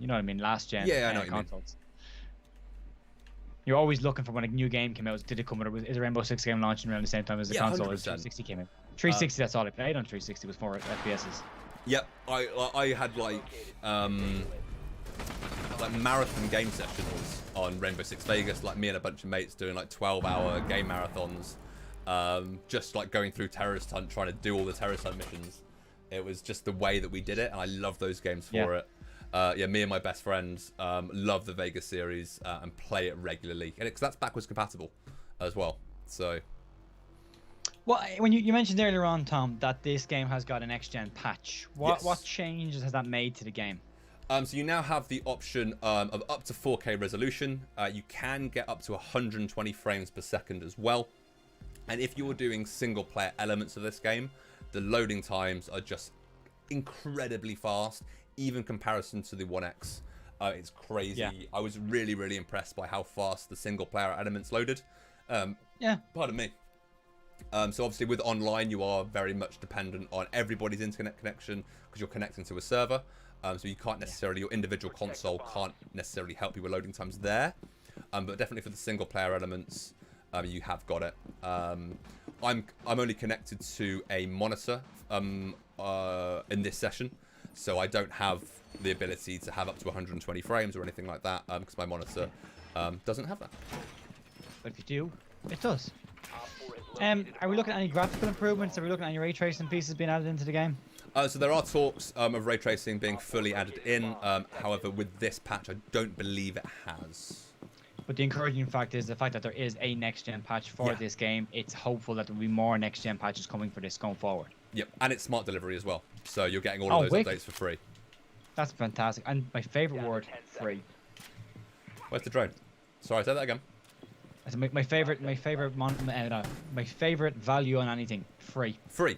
know what I mean? Last gen. Yeah, I know what consoles. you mean. You're always looking for when a new game came out. Did it come out? Is a Rainbow Six game launching around the same time as the console? 100%. 360 came out. 360. That's all I played on 360 was 4 FPSs. Yep, I had like marathon game sessions on Rainbow Six Vegas, like me and a bunch of mates doing like 12-hour game marathons, just like going through Terrorist Hunt, trying to do all the Terrorist Hunt missions. It was just the way that we did it, and I love those games for it. Me and my best friends love the Vegas series and play it regularly, and because that's backwards compatible as well. So, well, when you mentioned earlier on, Tom, that this game has got an next-gen patch. What changes has that made to the game? So you now have the option of up to 4K resolution. You can get up to 120 frames per second as well. And if you're doing single-player elements of this game, the loading times are just incredibly fast, even comparison to the One X. It's crazy. Yeah. I was really, really impressed by how fast the single-player elements loaded. Pardon me. So obviously with online, you are very much dependent on everybody's internet connection because you're connecting to a server. So you can't necessarily, your individual console can't necessarily help you with loading times there. But definitely for the single player elements, you have got it. I'm only connected to a monitor in this session, so I don't have the ability to have up to 120 frames or anything like that because my monitor doesn't have that. But if you do, it does. Are we looking at any graphical improvements? Are we looking at any ray tracing pieces being added into the game? So there are talks of ray tracing being fully added in. However, with this patch, I don't believe it has. But the encouraging fact is the fact that there is a next-gen patch for this game. It's hopeful that there will be more next-gen patches coming for this going forward. Yep, and it's smart delivery as well. So you're getting all of those updates for free. That's fantastic. And my favourite word, free. Where's the drone? Sorry, say that again. My favorite value on anything, free. Free.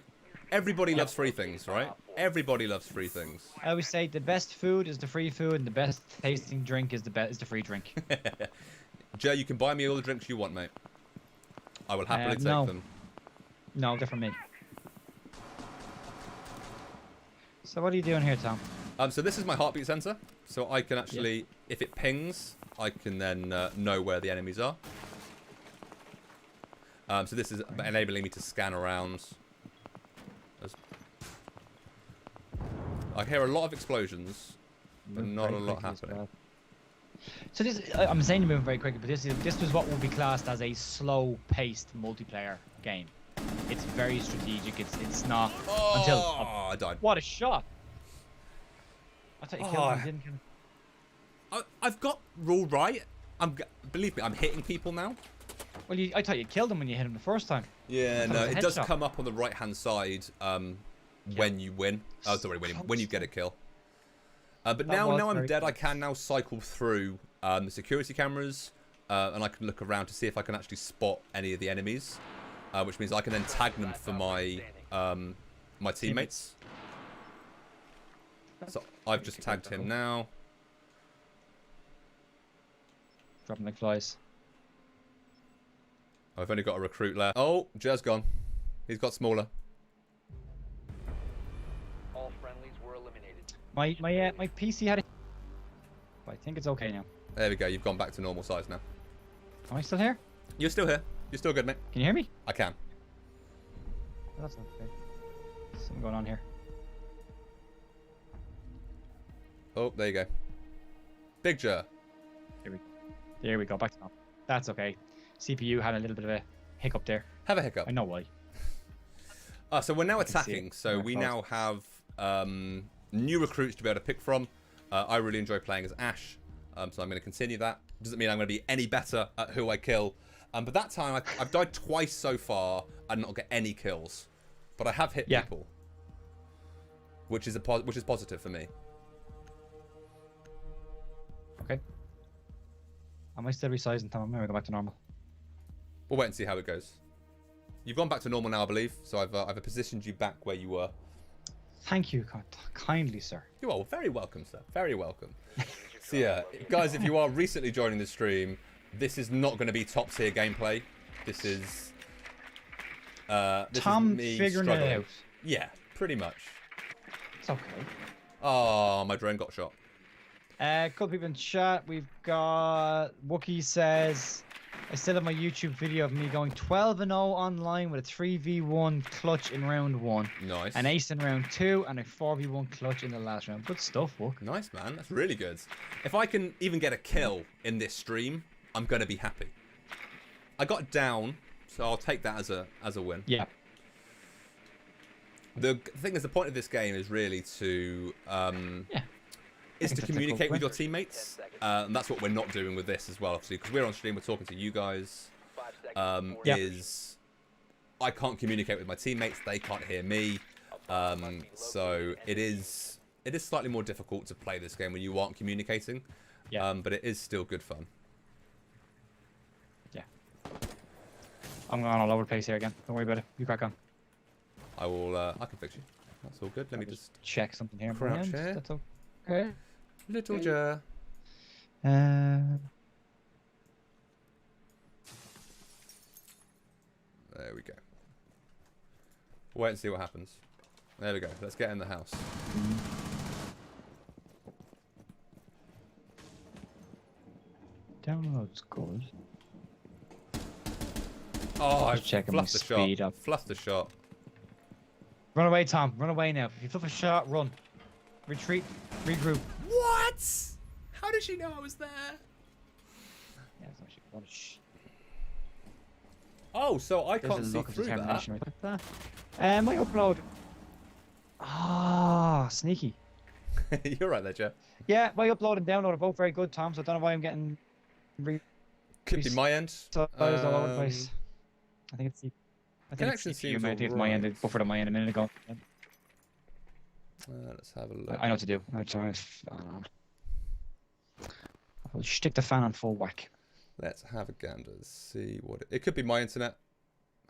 Everybody loves free things, right? Everybody loves free things. I always say the best food is the free food, and the best tasting drink is the free drink. Joe, you can buy me all the drinks you want, mate. I will happily take them. No, they're from me. So what are you doing here, Tom? So this is my heartbeat sensor. So I can actually, if it pings, I can then know where the enemies are. So this is enabling me to scan around. I hear a lot of explosions, but not a lot happening. Well. So this, I'm saying you're moving very quickly, but this was what would be classed as a slow-paced multiplayer game. It's very strategic. It's not until. Oh, I died. What a shot! I thought you killed him. Didn't kill him. I've got rule right. Believe me, I'm hitting people now. Well, I thought you killed him when you hit him the first time. Yeah, no, it does come up on the right-hand side when you win. Oh, sorry, when you get a kill. But now I'm dead. I can now cycle through the security cameras, and I can look around to see if I can actually spot any of the enemies, which means I can then tag them for my my teammates. So I've just tagged him now. Dropping like flies. I've only got a recruit left. Oh, Jer's gone. He's got smaller. All friendlies were eliminated. My PC had. But I think it's okay now. There we go. You've gone back to normal size now. Am I still here? You're still here. You're still good, mate. Can you hear me? I can. That's okay. Something going on here. Oh, there you go. Big Jer. There we go. Back to normal. That's okay. CPU had a little bit of a hiccup there. Have a hiccup. I know why. So we're now attacking. So we now have new recruits to be able to pick from. I really enjoy playing as Ash, so I'm going to continue that. Doesn't mean I'm going to be any better at who I kill. But that time, I've died twice so far and not get any kills. But I have hit people, which is positive for me. Okay. Am I still resizing, Tom? I'm going to go back to normal. We'll wait and see how it goes. You've gone back to normal now, I believe. So I've positioned you back where you were. Thank you, kindly, sir. You are very welcome, sir. Very welcome. So yeah, guys, if you are recently joining the stream, this is not going to be top tier gameplay. This is Tom me figuring struggling. it out. Yeah, pretty much. It's okay. Oh, my drone got shot. Couple people in chat. We've got Wookie says, I still have my YouTube video of me going 12-0 online with a 3v1 clutch in round 1. Nice. An ace in round 2 and a 4v1 clutch in the last round. Good stuff, Wook. Nice, man. That's really good. If I can even get a kill in this stream, I'm going to be happy. I got down, so I'll take that as a win. Yeah. The thing is, the point of this game is really to is to communicate with your teammates, and that's what we're not doing with this as well, obviously, because we're on stream, we're talking to you guys. Is I can't communicate with my teammates, they can't hear me, so it is slightly more difficult to play this game when you aren't communicating. But it is still good fun. Yeah. I'm going all over the place here again. Don't worry about it. You crack on. I will. I can fix you. That's all good. Let me just check something here. crouch here. That's okay. Little Jer. There we go. Wait and see what happens. There we go. Let's get in the house. Download's good. Oh, I checking my fluffed the speed shot. up. Fluffed the shot. Run away, Tom. Run away now. If you fluff a shot, run. Retreat. Regroup. What? How did she know I was there? Yeah, it's actually one Oh, so I can't see look of through that. determination right there. My upload. Ah, sneaky. You're right there, Jeff. Yeah, my upload and download are both very good, Tom. So I don't know why I'm getting. Could be my end. All over the place. I think it's. I think Connection it's CPU. seems I think it's my end. It alright. buffered on my end a minute ago. Let's have a look. I know what to do. I'll stick the fan on full whack. Let's have a gander. See what it could be. My internet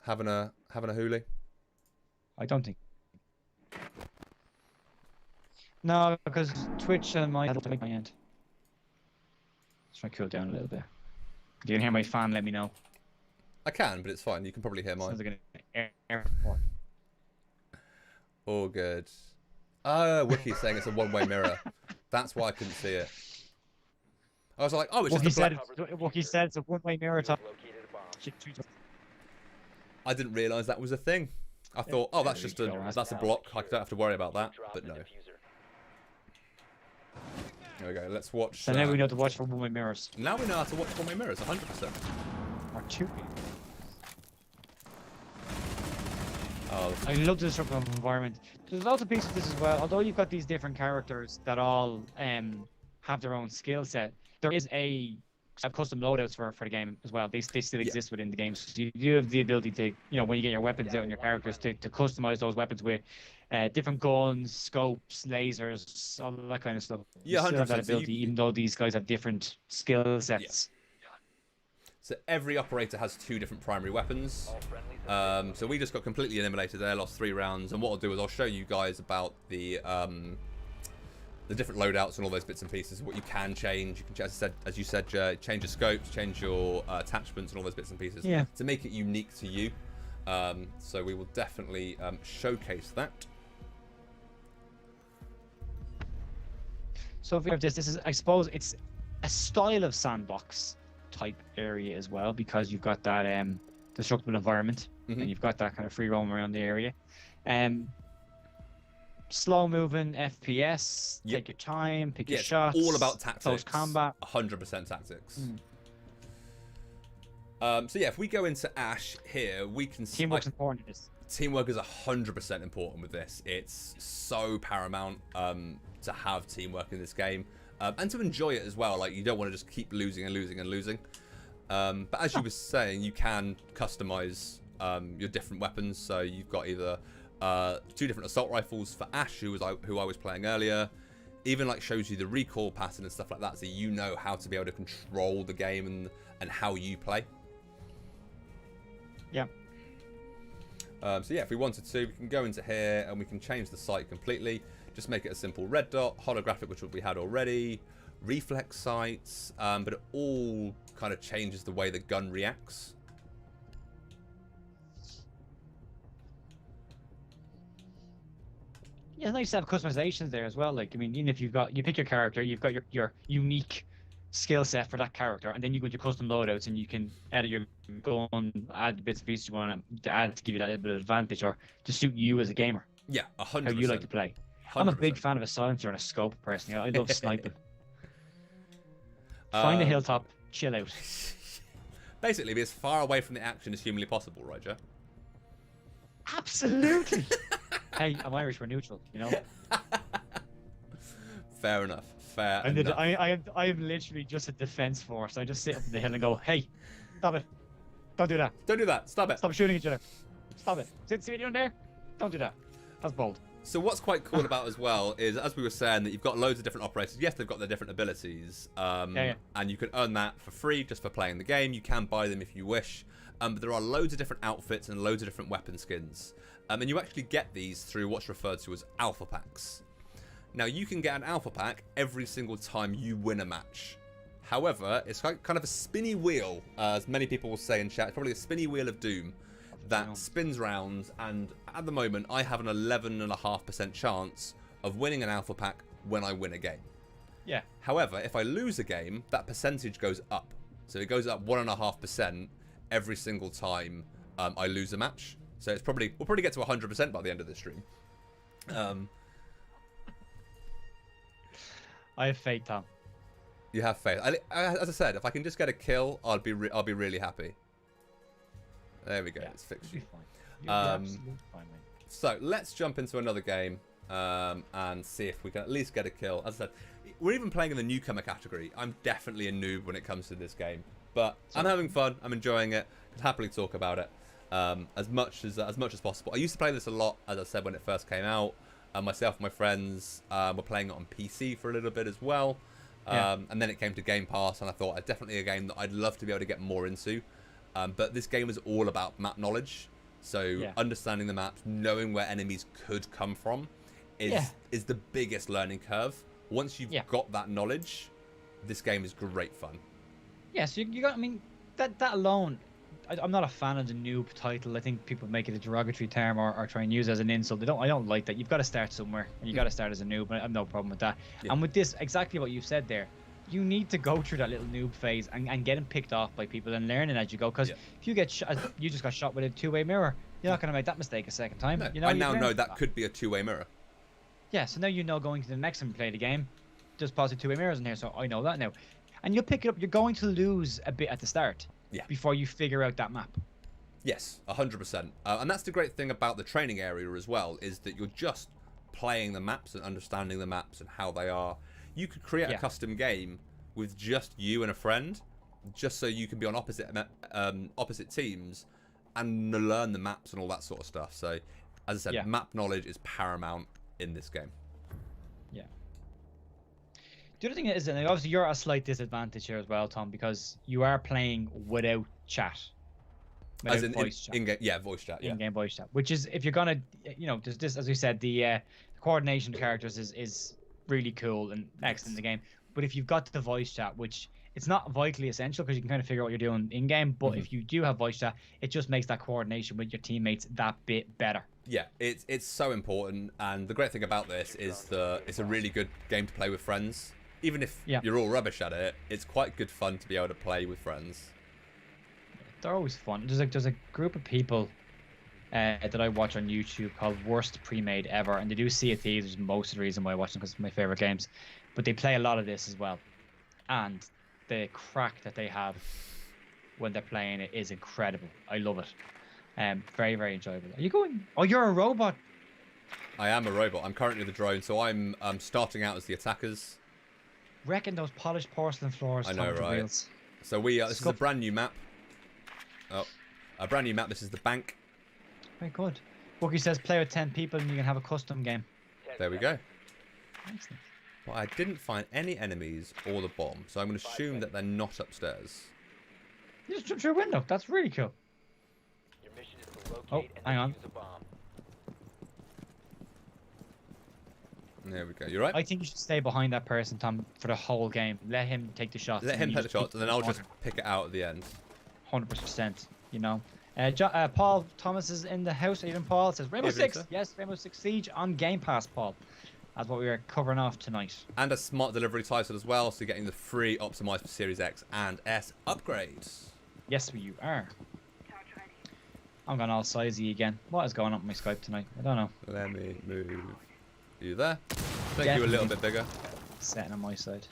having a hoolie. I don't think. No, because Twitch and my make my end. Just try to cool down a little bit. If you can hear my fan, let me know. I can, but it's fine. You can probably hear mine. Sounds like an airport. All good. Oh, Wiki's saying it's a one-way mirror. That's why I couldn't see it. I was like, oh, it's just a black... Wookie said it's a one-way mirror. Top. I didn't realise that was a thing. I thought, oh, that's just that's a block. I don't have to worry about that. But no. There we go. Let's watch. So now we know to watch for one-way mirrors. Now we know how to watch one-way mirrors. 100%. Or two. Oh, I love the disruptive environment. There's lots of pieces of this as well. Although you've got these different characters that all have their own skill set, there is a custom loadouts for the game as well. They still exist within the game. So you have the ability to, when you get your weapons out and your characters, to customize those weapons with different guns, scopes, lasers, all that kind of stuff. Yeah, you still have that 100%. ability, even though these guys have different skill sets. So every operator has 2 different primary weapons. All friendlies have So we just got completely eliminated there, lost 3 rounds. And what I'll do is I'll show you guys about the different loadouts and all those bits and pieces. What you can change. You can, as you said, change your scopes, change your attachments, and all those bits and pieces to make it unique to you. So we will definitely showcase that. So if we have this is, I suppose, it's a style of sandbox type area as well, because you've got that destructible environment and you've got that kind of free roam around the area. Slow moving FPS, take your time, pick your shots. All about tactics. Close combat. 100% tactics. So yeah, if we go into Ash here, we can see teamwork's important in this. Teamwork is 100% important with this. It's so paramount to have teamwork in this game and to enjoy it as well. Like, you don't want to just keep losing and losing and losing. But as you were saying, you can customize your different weapons. So you've got either 2 different assault rifles for Ash, who I was playing earlier. Even like shows you the recoil pattern and stuff like that, so you know how to be able to control the game and how you play. Yeah. So yeah, if we wanted to, we can go into here and we can change the sight completely. Just make it a simple red dot, holographic, which we had already, reflex sights, but it all kind of changes the way the gun reacts. Yeah, it's nice to have customizations there as well. Like, I mean, even if you pick your character, you've got your unique skill set for that character, and then you go into custom loadouts and you can edit your gun, add the bits and pieces you want to add to give you that little bit of advantage, or to suit you as a gamer. Yeah, 100%. How you like to play. 100%. I'm a big fan of a silencer and a scope, personally. I love sniping. Find a hilltop, chill out. Basically, be as far away from the action as humanly possible, right, Joe? Absolutely. Hey, I'm Irish. We're neutral, you know. Fair enough. Fair enough. I am literally just a defense force. I just sit up in the hill and go, "Hey, stop it! Don't do that! Don't do that! Stop it! Stop shooting each other! Stop it! See what you're doing there? Don't do that! That's bold." So what's quite cool about as well is, as we were saying, that you've got loads of different operators. Yes, they've got their different abilities, and you can earn that for free just for playing the game. You can buy them if you wish, but there are loads of different outfits and loads of different weapon skins. And you actually get these through what's referred to as alpha packs. Now, you can get an alpha pack every single time you win a match. However, it's kind of a spinny wheel, as many people will say in chat. It's probably a spinny wheel of doom that spins round, and at the moment, I have an 11.5% chance of winning an alpha pack when I win a game. Yeah. However, if I lose a game, that percentage goes up. So it goes up 1.5% every single time I lose a match. So we'll probably get to 100% by the end of this stream. I have faith, Tom. You have faith. As I said, if I can just get a kill, I'll be really happy. There we go. Let's fix you. You're absolutely fine, mate. So let's jump into another game and see if we can at least get a kill. As I said, we're even playing in the newcomer category. I'm definitely a noob when it comes to this game, but I'm having fun. I'm enjoying it. I'd happily talk about it as much as possible. I used to play this a lot, as I said, when it first came out. Myself and my friends were playing it on PC for a little bit as well. And then it came to Game Pass, and I thought it's definitely a game that I'd love to be able to get more into. But this game is all about map knowledge. So understanding the maps, knowing where enemies could come from is the biggest learning curve. Once you've got that knowledge, this game is great fun. Yeah, so you got, I mean, that alone, I'm not a fan of the noob title. I think people make it a derogatory term or try and use it as an insult. I don't like that. You've got to start somewhere, and you got to start as a noob. I have no problem with that. And with this, exactly what you've said there, you need to go through that little noob phase and getting picked off by people and learning as you go. Because if you get shot, you just got shot with a two-way mirror, you're not going to make that mistake a second time. No, you know, I now know that could be a two-way mirror. Yeah, so now you know going to the next time you play the game, there's possibly two-way mirrors in here, so I know that now. And you'll pick it up. You're going to lose a bit at the start before you figure out that map. Yes, 100%. And that's the great thing about the training area as well, is that you're just playing the maps and understanding the maps and how they are. You could create a custom game with just you and a friend, just so you can be on opposite teams and learn the maps and all that sort of stuff. So, as I said, map knowledge is paramount in this game. Yeah. The other thing is, and obviously you're at a slight disadvantage here as well, Tom, because you are playing without chat. As in voice chat. in-game, yeah, voice chat, yeah. In-game voice chat, which is, if you're gonna, there's this, as we said, the coordination of characters is really cool and excellent in the game. But if you've got the voice chat, which it's not vitally essential because you can kind of figure out what you're doing in game, but if you do have voice chat, it just makes that coordination with your teammates that bit better. Yeah, it's so important, and the great thing about this is that it's a really good game to play with friends. Even if you're all rubbish at it, it's quite good fun to be able to play with friends. They're always fun. There's a group of people that I watch on YouTube called Worst Pre-Made Ever, and they do Sea of Thieves, which is most of the reason why I watch them because it's my favorite games. But they play a lot of this as well, and the crack that they have when they're playing it is incredible. I love it. Very, very enjoyable. Are you going? Oh, you're a robot. I am a robot. I'm currently the drone, so I'm starting out as the attackers. Wrecking those polished porcelain floors. I know, right? Wheels. So this is a brand new map. Oh, a brand new map. This is the bank. Very good. Wookie says play with 10 people and you can have a custom game. There we go. Excellent. Well, I didn't find any enemies or the bomb, so I'm going to assume that they're not upstairs. You just jumped through a window. That's really cool. Your mission is to locate and hang on. defuse a bomb. There we go. You right? I think you should stay behind that person, Tom, for the whole game. Let him take the shots. Let him take the shots, and then I'll just pick it out at the end. 100%. You know. Paul Thomas is in the house. Even Paul says Rainbow Evening, Six. sir. Yes, Rainbow Six Siege on Game Pass, Paul. That's what we are covering off tonight. And a smart delivery title as well, so you're getting the free Optimised for Series X and S upgrades. Yes, you are. I'm going all sizey again. What is going on with my Skype tonight? I don't know. Let me move you there. Make you a little bit bigger. Setting on my side.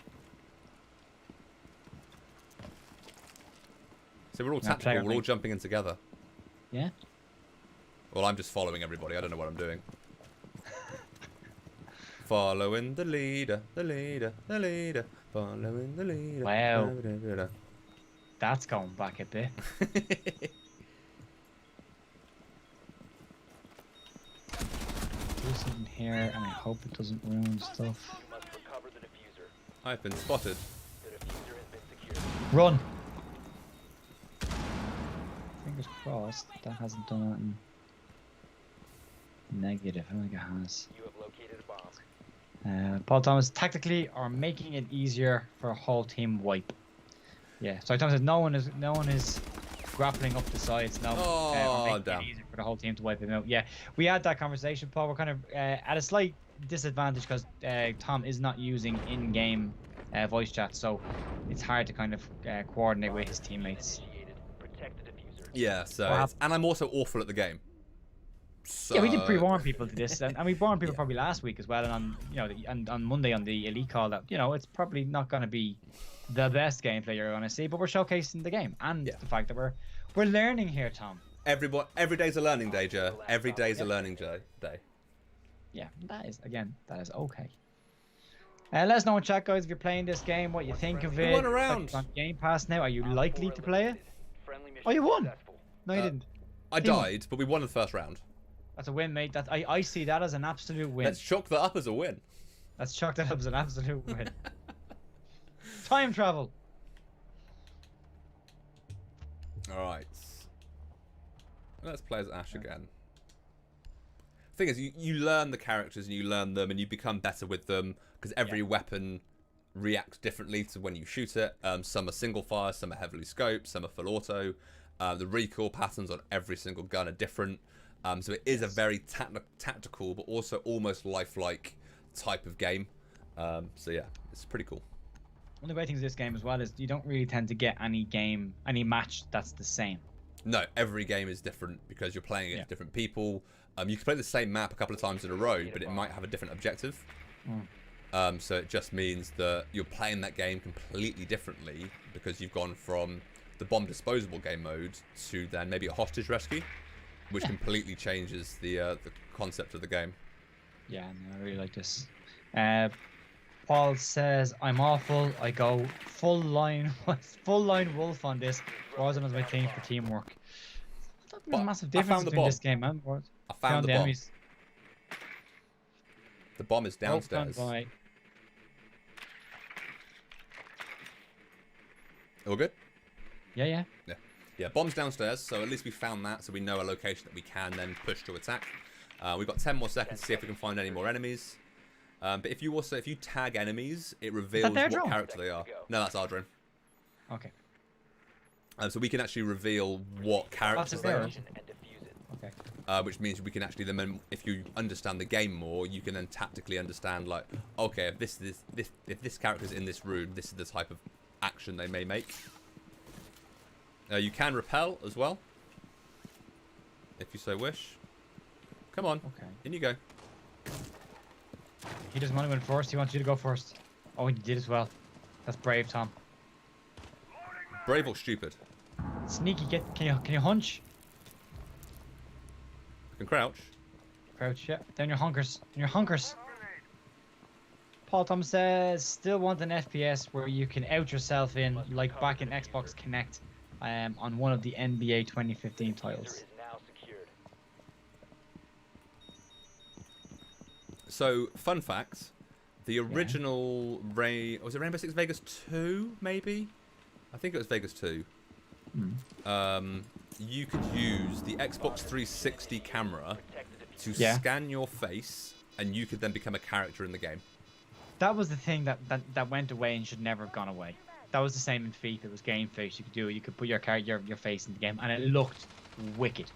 So we're all Now, tactical, we're all jumping in together. Yeah? Well, I'm just following everybody, I don't know what I'm doing. Following the leader, the leader, the leader, following the leader. Wow. That's going back a bit. Do something here, and I hope it doesn't ruin stuff. You must recover the diffuser. I've been spotted. The diffuser has been secured. Run! Fingers crossed that hasn't done anything negative. I don't think it has. You have located a bomb. Paul Thomas, tactically are making it easier for a whole team wipe. Yeah, so Thomas says no one is grappling up the sides. No, or making it easier for the whole team to wipe them out. Yeah, we had that conversation, Paul. We're kind of at a slight disadvantage because Tom is not using in-game voice chat, so it's hard to kind of coordinate with his teammates. Protect the diffuser. Yeah, so and I'm also awful at the game. So... Yeah, we did pre-warn people to this, and we warned people probably last week as well, and on Monday on the Elite call that it's probably not going to be the best gameplay you're going to see, but we're showcasing the game and the fact that we're learning here, Tom. Every day's a learning day, Joe. Every day's a learning day. Yeah, that is okay. Let us know in chat, guys, if you're playing this game, what you think of it. We won a round. It's on Game Pass now. Are you likely to play it? Oh, you won. No, you didn't. I died, but we won the first round. That's a win, mate. I see that as an absolute win. Let's chalk that up as a win. Let's chalk that up as an absolute win. Time travel. All right. Let's play as Ash again. Thing is, you learn the characters and you learn them and you become better with them because every weapon reacts differently to when you shoot it. Some are single fire, some are heavily scoped, some are full auto. The recoil patterns on every single gun are different. So it is a very tactical, but also almost lifelike type of game. So yeah, it's pretty cool. One of the great things of this game as well is you don't really tend to get any match that's the same. No, every game is different because you're playing against different people. You can play the same map a couple of times in a row, but it might have a different objective. So it just means that you're playing that game completely differently because you've gone from the bomb disposable game mode to then maybe a hostage rescue, which completely changes the concept of the game. Yeah, no, I really like this. Paul says, I'm awful. I go full line wolf on this. Warzone is my thing for teamwork. There's a massive difference between this game and Warzone. I found the bomb. Enemies. The bomb is downstairs. All good? Yeah, yeah. Yeah, bombs downstairs, so at least we found that, so we know a location that we can then push to attack. We've got 10 more seconds to see if we can find any more enemies. But if you tag enemies, it reveals what drone? character they are. No, that's our drone. Okay. So we can actually reveal what characters they are. And defuse it. Okay. Which means we can actually then, if you understand the game more, you can then tactically understand, like, okay, if this character's in this room, this is the type of action they may make. You can repel as well, if you so wish. Come on, Okay. in you go. He doesn't want to win first. He wants you to go first. Oh, and you did as well. That's brave, Tom. Brave or stupid? Sneaky. Can you hunch? You can crouch. Crouch. Yeah. Down your hunkers. In your hunkers. Paul Tom says, still want an FPS where you can out yourself in, like back in Xbox Connect, on one of the NBA 2015 Diffuser titles. is now secured. So, fun fact: the original was it Rainbow Six Vegas 2? Maybe. I think it was Vegas 2. You could use the Xbox 360 camera to scan your face, and you could then become a character in the game. That was the thing that went away and should never have gone away. That was the same in FIFA. It was game face. You could do it. You could put your face in the game, and it looked wicked.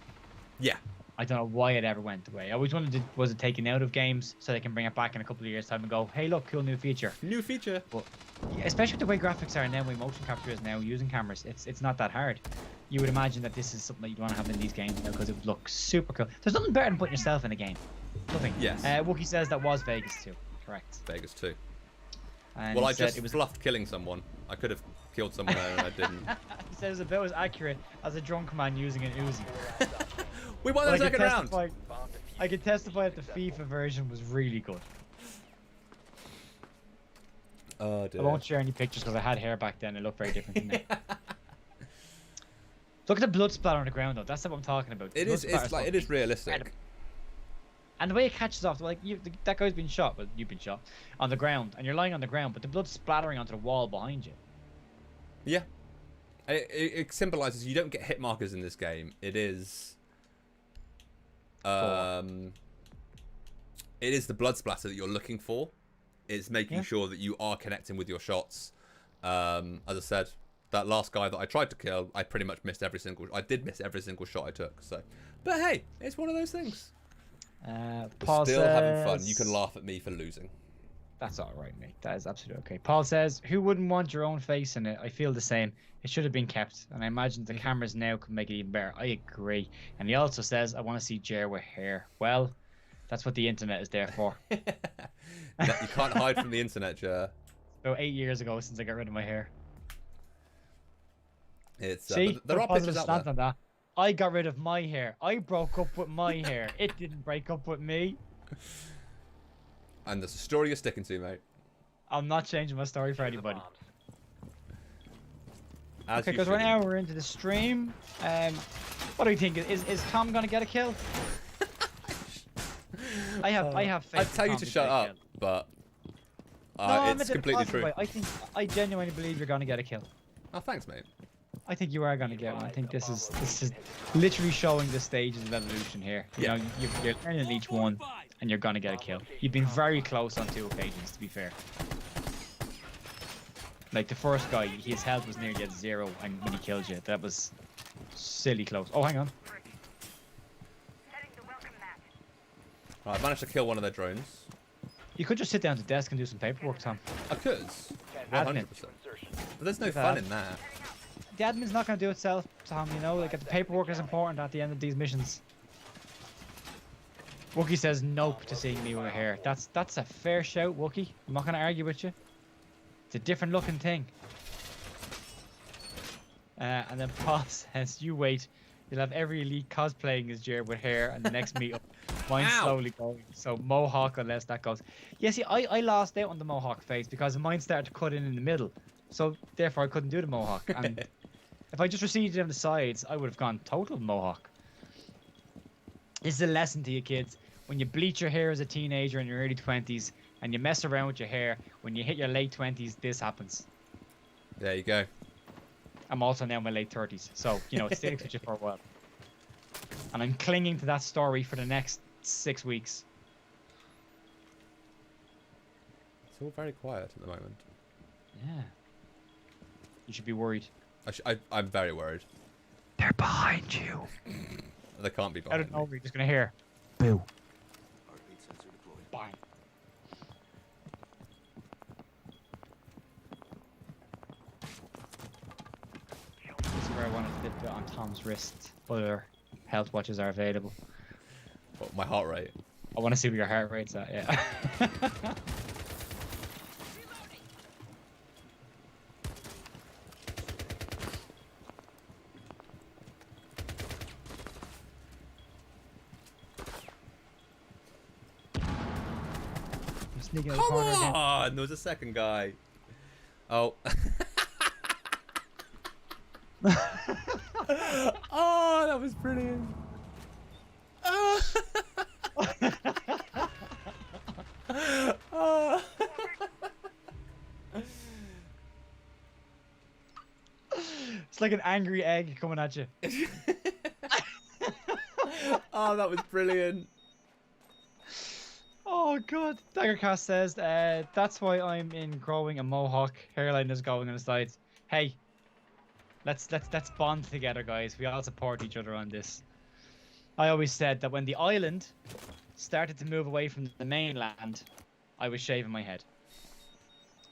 Yeah. I don't know why it ever went away. I always wondered, was it taken out of games so they can bring it back in a couple of years' time and go, hey, look, cool new feature. New feature. But especially with the way graphics are now, the way motion capture is now using cameras, it's not that hard. You would imagine that this is something that you'd want to have in these games now because it would look super cool. There's nothing better than putting yourself in a game. Nothing. Yes. Wookie says that was Vegas 2. Correct. Vegas 2. And Well, he I said just bluffed killing someone. I could have killed someone there and I didn't. He said it was about as accurate as a drunk man using an Uzi. We won the second round. I can testify that the FIFA version was really good. Oh dear. I won't share any pictures because I had hair back then. It looked very different to now. Look at the blood splatter on the ground, though. That's not what I'm talking about. It is. It's like it is realistic. And the way it catches off, like that guy's been shot. Well, you've been shot on the ground, and you're lying on the ground, but the blood's splattering onto the wall behind you. Yeah. It symbolizes you don't get hit markers in this game. It is. It is the blood splatter that you're looking for. It's making sure that you are connecting with your shots. As I said, that last guy that I tried to kill, I pretty much missed every single. I did miss every single shot I took. So, but hey, it's one of those things. Paul We're still having fun. says- You can laugh at me for losing. That's all right, mate. That is absolutely okay. Paul says, "Who wouldn't want your own face in it? I feel the same. It should have been kept, and I imagine the cameras now could make it even better." I agree. And he also says, "I want to see Ger with hair." Well, that's what the internet is there for. You can't hide from the internet, Jer. About 8 years ago since I got rid of my hair. It's See, but there are positive pictures out stance there. on that. I got rid of my hair. I broke up with my hair. It didn't break up with me. And there's a story you're sticking to, mate. I'm not changing my story for anybody. As Okay, you because right shouldn't. now we're into the stream. What do you think? Is Tom gonna get a kill? I have faith. I'd in tell you Tom to get shut a up, kill. but No, I meant it's it in a completely positive true. way. I genuinely believe you're gonna get a kill. Oh, thanks, mate. I think you are gonna get one. I think this is literally showing the stages of evolution here. You know, you're learning each one, and you're gonna get a kill. You've been very close on 2 occasions, to be fair. Like the first guy, his health was nearly at 0, and when he killed you, that was silly close. Oh, hang on. Right, I managed to kill one of their drones. You could just sit down at the desk and do some paperwork, Tom. I could. 100%. But there's no fun in that. The admin's not going to do itself, Tom, you know? Like, the paperwork is important at the end of these missions. Wookie says nope to seeing me with hair. That's a fair shout, Wookie. I'm not going to argue with you. It's a different looking thing. And then Paul says, you wait. You'll have every elite cosplaying as Ger with hair and the next meetup. Mine's slowly going. So Mohawk unless that goes. Yeah, see, I lost out on the Mohawk phase because mine started to cut in the middle. So therefore I couldn't do the Mohawk. And if I just receded on the sides, I would have gone total Mohawk. This is a lesson to you kids. When you bleach your hair as a teenager in your early 20s and you mess around with your hair, when you hit your late 20s, this happens. There you go. I'm also now in my late 30s, so you know it sticks with you for a while. And I'm clinging to that story for the next 6 weeks. It's all very quiet at the moment. Yeah. You should be worried. I'm very worried. They're behind you. They can't be Out behind of me. nowhere, you're just gonna hear, boo. Bang. This is where I wanted to dip it on Tom's wrist. Other health watches are available. What, my heart rate? I want to see what your heart rate's at, yeah. Sneaking out the Come corner again. on! There was a second guy. Oh. Oh, that was brilliant. Oh. Oh. It's like an angry egg coming at you. Oh, that was brilliant. Oh god. Daggercast says, that's why I'm in growing a mohawk. Hairline is going on the sides. Hey, let's bond together, guys. We all support each other on this. I always said that when the island started to move away from the mainland, I was shaving my head.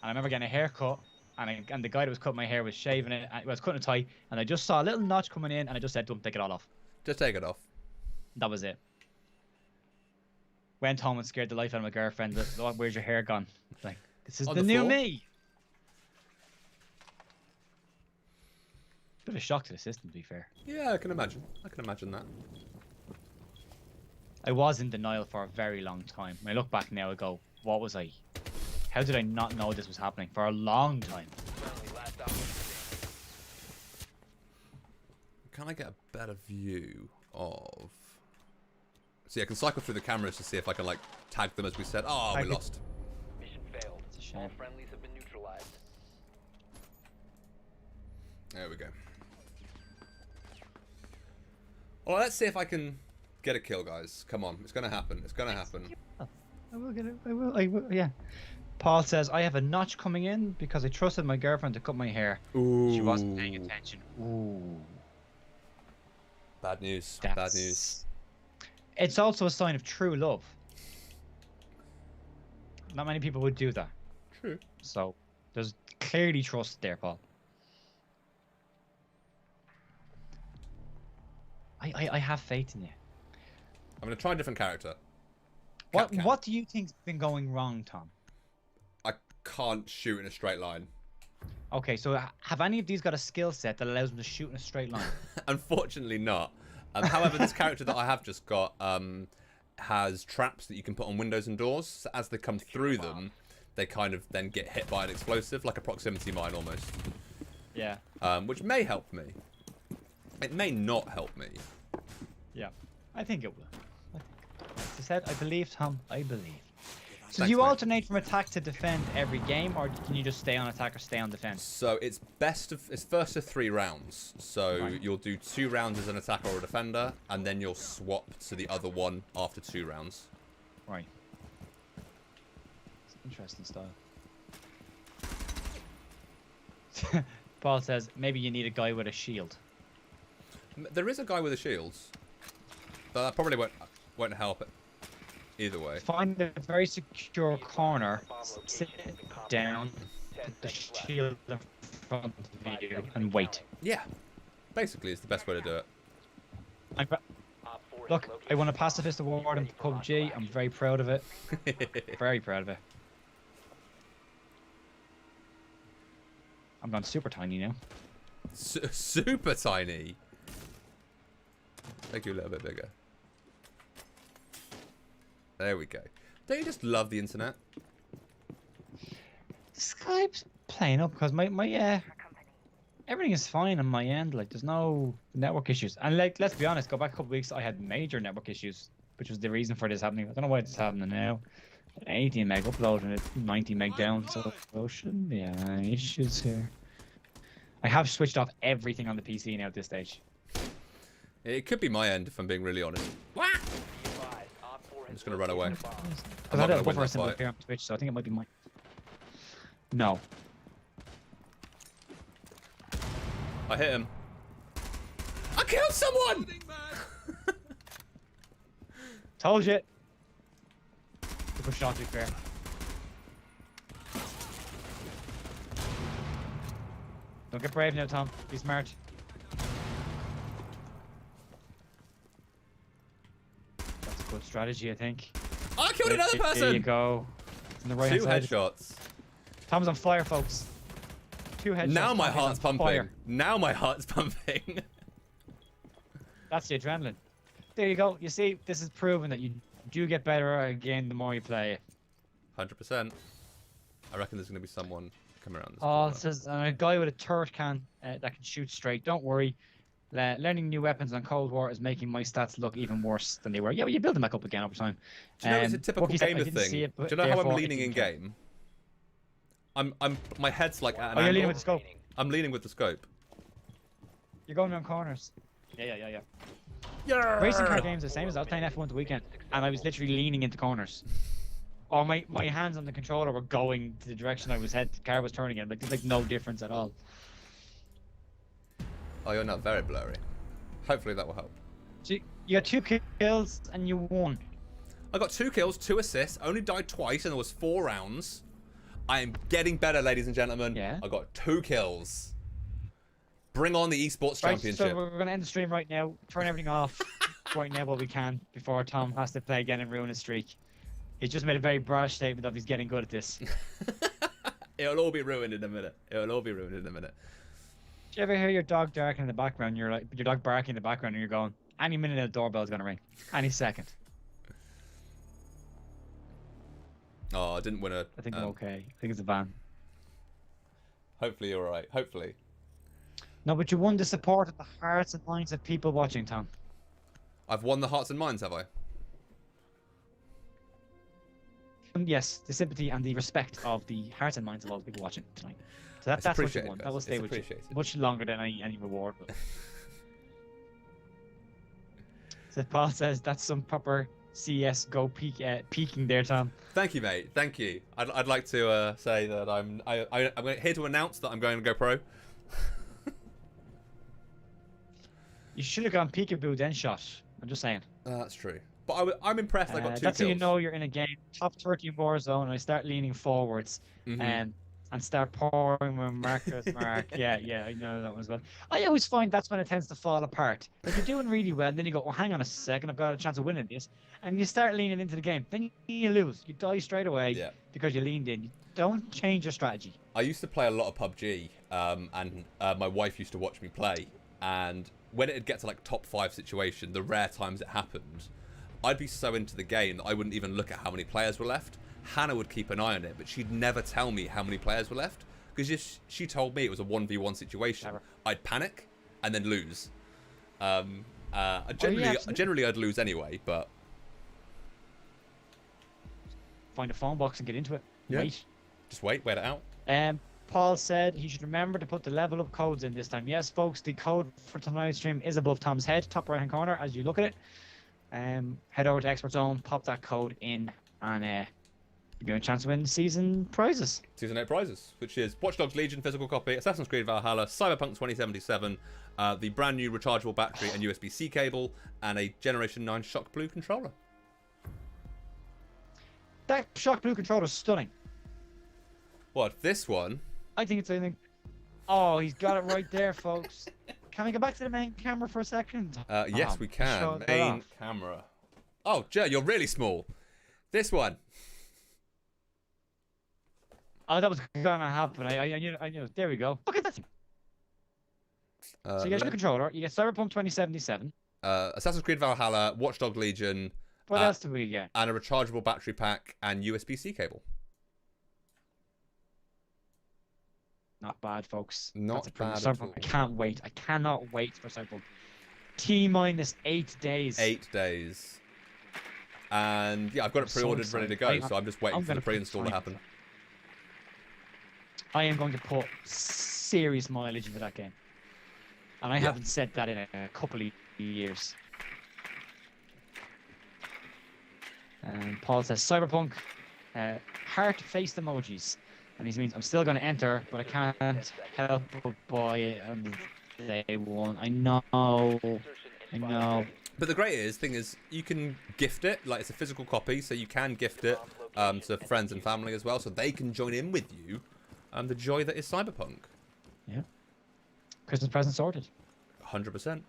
And I remember getting a haircut, and the guy that was cutting my hair was shaving it. I was cutting it tight, and I just saw a little notch coming in, and I just said, "Don't take it all off." Just take it off. That was it. Went home and scared the life out of my girlfriend. "Oh, where's your hair gone?" Like, this is On the the new floor? me. Bit of a shock to the system, to be fair. Yeah, I can imagine. I can imagine that. I was in denial for a very long time. When I look back now, I go, "What was I? How did I not know this was happening for a long time?" Friendly, last operator standing. Can I get a better view of... See, I can cycle through the cameras to see if I can, like, tag them as we said. Oh, we lost. Mission failed. It's a shame. All friendlies have been neutralized. There we go. Well, let's see if I can get a kill, guys. Come on. It's going to happen. It's going to happen. I will get it. I will. Yeah. Paul says, "I have a notch coming in because I trusted my girlfriend to cut my hair. Ooh. She wasn't paying attention." Ooh. Bad news. Bad That's- news. It's also a sign of true love. Not many people would do that. True. So there's clearly trust there, Paul. I have faith in you. I'm going to try a different character. What Cat. what do you think's been going wrong, Tom? I can't shoot in a straight line. Okay, so have any of these got a skill set that allows them to shoot in a straight line? Unfortunately not. However, this character that I have just got has traps that you can put on windows and doors. So as they come through them, they kind of then get hit by an explosive, like a proximity mine almost. Yeah. Which may help me. It may not help me. Yeah. I think it will. As I said, I believe, Tom. I believe. So Thanks, do you mate. alternate from attack to defend every game, or can you just stay on attack or stay on defense? So it's first of 3 rounds. So Right. you'll do 2 rounds as an attacker or a defender, and then you'll swap to the other one after 2 rounds. Right. It's interesting style. Paul says maybe you need a guy with a shield. There is a guy with a shield, but that probably won't help it either way. Find a very secure corner, sit down, put the shield in front of you, and wait. Yeah, basically, it's the best way to do it. Op 4 has Look, I located won a pacifist award in PUBG. I'm very proud of it. Very proud of it. I'm gone super tiny now. Super tiny. Make you a little bit bigger. There we go. Don't you just love the internet? Skype's playing up because my everything is fine on my end. Like, there's no network issues. And like, let's be honest, go back a couple weeks, I had major network issues, which was the reason for this happening. I don't know why it's happening now. 18 meg upload and it's 90 meg down, so there shouldn't be any issues here. I have switched off everything on the PC now at this stage. It could be my end if I'm being really honest. Wah! Be advised, Op 4 I'm has just gonna run away. located a bomb. Because I not had a gonna win buffer that symbol fight. appear on Twitch, so I think it might be mine. No. I hit him. I killed someone! Told you. Super shot, to be fair. Don't get brave now, Tom. Be smart. That's a good strategy, I think. I killed another person! There you go. It's in the right 2 side. headshots. Tom's on fire, folks. 2 headshots. Now my Tom is heart's on pumping. fire. Now my heart's pumping. That's the adrenaline. There you go. You see, this is proven that you do get better again the more you play it. 100%. I reckon there's going to be someone coming around this Oh, corner. it says a guy with a turret can that can shoot straight. Don't worry. Learning new weapons on Cold War is making my stats look even worse than they were. Yeah, well, you build them back up again over time. Do you know it's a typical Wookie said, I gamer didn't see thing? it, but Do you know how I'm therefore leaning it in didn't game? My head's like at an Oh, you're angle. leaning with the scope. I'm leaning with the scope. You're going around corners. Yeah. Yeah. Racing car games are the same as I was playing F1 the weekend, and I was literally leaning into corners. Oh, my hands on the controller were going to the direction I was heading. The car was turning in. Like, there's like no difference at all. Oh, you're not very blurry. Hopefully that will help. So you got 2 kills and you won. I got 2 kills, 2 assists, only died twice, and there was 4 rounds. I am getting better, ladies and gentlemen. Yeah. I got 2 kills. Bring on the esports Right, championship. so we're gonna end the stream right now. Turn everything off right now while we can before Tom has to play again and ruin his streak. He just made a very brash statement of he's getting good at this. It'll all be ruined in a minute. It'll all be ruined in a minute. Do you ever hear your dog barking in the background? You're like your dog barking in the background, and you're going, any minute the doorbell's gonna ring, any second. Oh, I didn't win a... I think I'm okay. I think it's a ban. Hopefully you're alright. Hopefully. No, but you won the support of the hearts and minds of people watching, Tom. I've won the hearts and minds, have I? Yes, the sympathy and the respect of the hearts and minds of all the people watching tonight. So It's that's what you appreciated, won. guys. That will It's stay with you appreciated. much longer than any reward. But... So Paul says that's some proper CS go peaking there, Tom. Thank you, mate. Thank you. I'd like to say that I'm here to announce that I'm going to go pro. You should have gone peekaboo then shot. I'm just saying. That's true. But I'm impressed. I got 2 That's kills. how you know you're in a game. Top 30 Warzone, and I start leaning forwards Mhm. and start pouring when markers mark. Yeah, I know that one as well. I always find that's when it tends to fall apart. Like you're doing really well, and then you go, oh, hang on a second, I've got a chance of winning this. And you start leaning into the game. Then you lose. You die straight away Yeah. because you leaned in. Don't change your strategy. I used to play a lot of PUBG, and my wife used to watch me play. And when it'd get to like top 5 situation, the rare times it happened, I'd be so into the game that I wouldn't even look at how many players were left. Hannah would keep an eye on it, but she'd never tell me how many players were left. Because if she told me it was a 1v1 situation, Never. I'd panic and then lose. Generally, absolutely. generally I'd lose anyway, but... Find a phone box and get into it. Yeah. Wait. Just wait it out. Paul said he should remember to put the level up codes in this time. Yes, folks, the code for tonight's stream is above Tom's head, top right hand corner as you look at it. Head over to Expert Zone, pop that code in, and you'll be a chance to win season prizes. Season 8 prizes, which is Watch Dogs Legion physical copy, Assassin's Creed Valhalla, Cyberpunk 2077, the brand new rechargeable battery and USB-C cable, and a Generation 9 Shock Blue controller. That Shock Blue controller is stunning. What, this one? I think it's anything. Oh, he's got it right there, folks. Can we go back to the main camera for a second? Yes, we Show can. that Main off. camera. Oh, Joe, you're really small. This one. Oh, that was gonna happen. I knew. There we go. Look at that. So you get your controller. You get Cyberpunk 2077. Assassin's Creed Valhalla, Watch Dogs Legion, What else do we get? and a rechargeable battery pack and USB-C cable. Not bad, folks. Not That's a pretty bad at Cyberpunk. all. I can't wait. I cannot wait for Cyberpunk. T-minus 8 days. 8 days. And yeah, I've got it I'm so pre-ordered, ready to go, excited. so I'm just waiting I'm for the gonna pre-install to find- happen. I am going to put serious mileage into that game. And I haven't said that in a couple of years. And Paul says, Cyberpunk, heart-faced emojis. And he means, I'm still going to enter, but I can't help but buy it on the day one. I know. But the great thing is, you can gift it, like it's a physical copy, so you can gift it to friends and family as well, so they can join in with you. The joy that is Cyberpunk. Yeah. Christmas present sorted. 100%.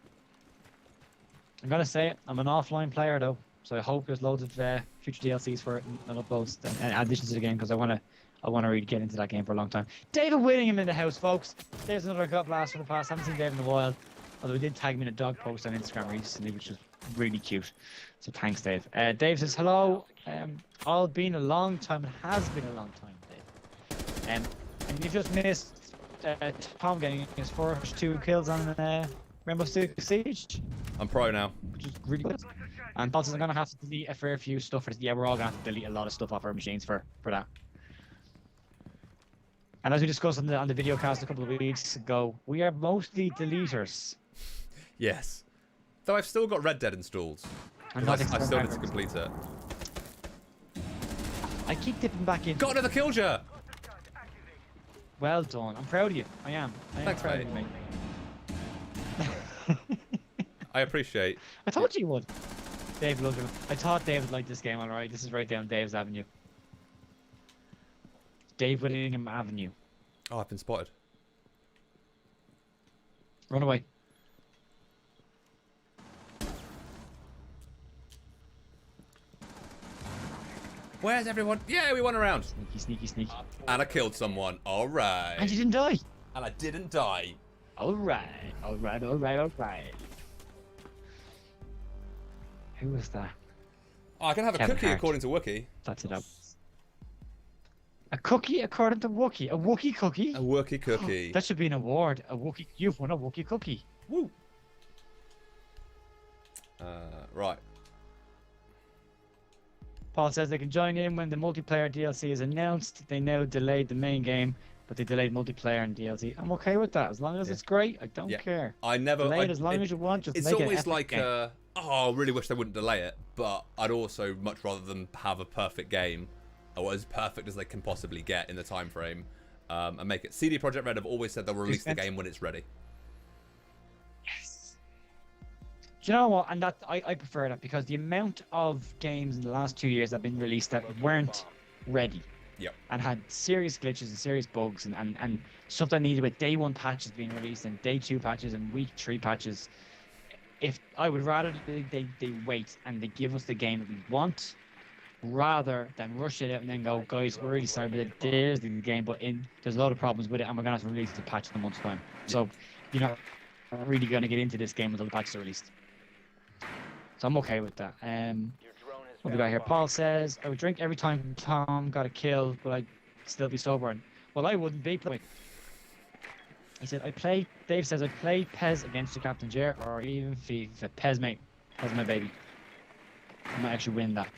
I'm going to say it, I'm an offline player though, so I hope there's loads of future DLCs for it and uploads and additions to the game, because I want to really get into that game for a long time. David Whittingham in the house, folks. There's another gut blast from the past. Haven't seen David in a while. Although he did tag me in a dog post on Instagram recently, which was really cute. So thanks, Dave. Dave says, hello. All been a long time. It has been a long time, Dave. And you just missed Tom getting his first 2 kills on Rainbow Six Siege. I'm pro now. Which is really good. And Paul says, I'm going to have to delete a fair few stuff. Yeah, we're all going to have to delete a lot of stuff off our machines for that. And as we discussed on the video cast a couple of weeks ago, we are mostly deleters. Yes. Though I've still got Red Dead installed. I still need to complete it. I keep dipping back in. Got another kill, Ger! Well done. I'm proud of you. I am. Thanks, proud mate. of you, mate. I appreciate. I thought you would. Dave loved it. I thought Dave would like this game, alright. This is right down Dave's Avenue. Dave Whittingham Avenue. Oh, I've been spotted. Run away. Where's everyone? Yeah, we won a round. Sneaky, sneaky, sneaky. And I killed someone. Alright. And you didn't die. And I didn't die. Alright. Alright, alright, alright. Who was that? Oh, I can have a Kevin cookie Hart. according to Wookie. That's it up. A cookie according to Wookie. A Wookie cookie? A Wookie cookie. That should be an award. A Wookie. You've won a Wookie cookie. Woo. Right. Paul says they can join in when the multiplayer DLC is announced. They now delayed the main game, but they delayed multiplayer and DLC. I'm okay with that. As long as it's great, I don't care. I never... Delay it as long as you want. Just it's make it an always epic like, game. oh, I really wish they wouldn't delay it, but I'd also much rather them have a perfect game, or as perfect as they can possibly get in the time frame, and make it. CD Projekt Red have always said they'll release the game when it's ready. Yes. Do you know what? And that I prefer that, because the amount of games in the last 2 years that have been released that weren't ready. Yep. And had serious glitches and serious bugs and stuff that needed with day 1 patches being released and day 2 patches and week 3 patches. If I would rather they wait and they give us the game that we want, rather than rush it out and then go, guys, we're really sorry, but there's the game, but there's a lot of problems with it, and we're gonna have to release the patch in a month's time. So you're not really gonna get into this game until the patches are released. So I'm okay with that. What we got here? Paul says, I would drink every time Tom got a kill, but I'd still be sober. Well, I wouldn't be. He said, Dave says, I play PES against the Captain Ger or even FIFA. PES, mate. PES, my baby. I might actually win that.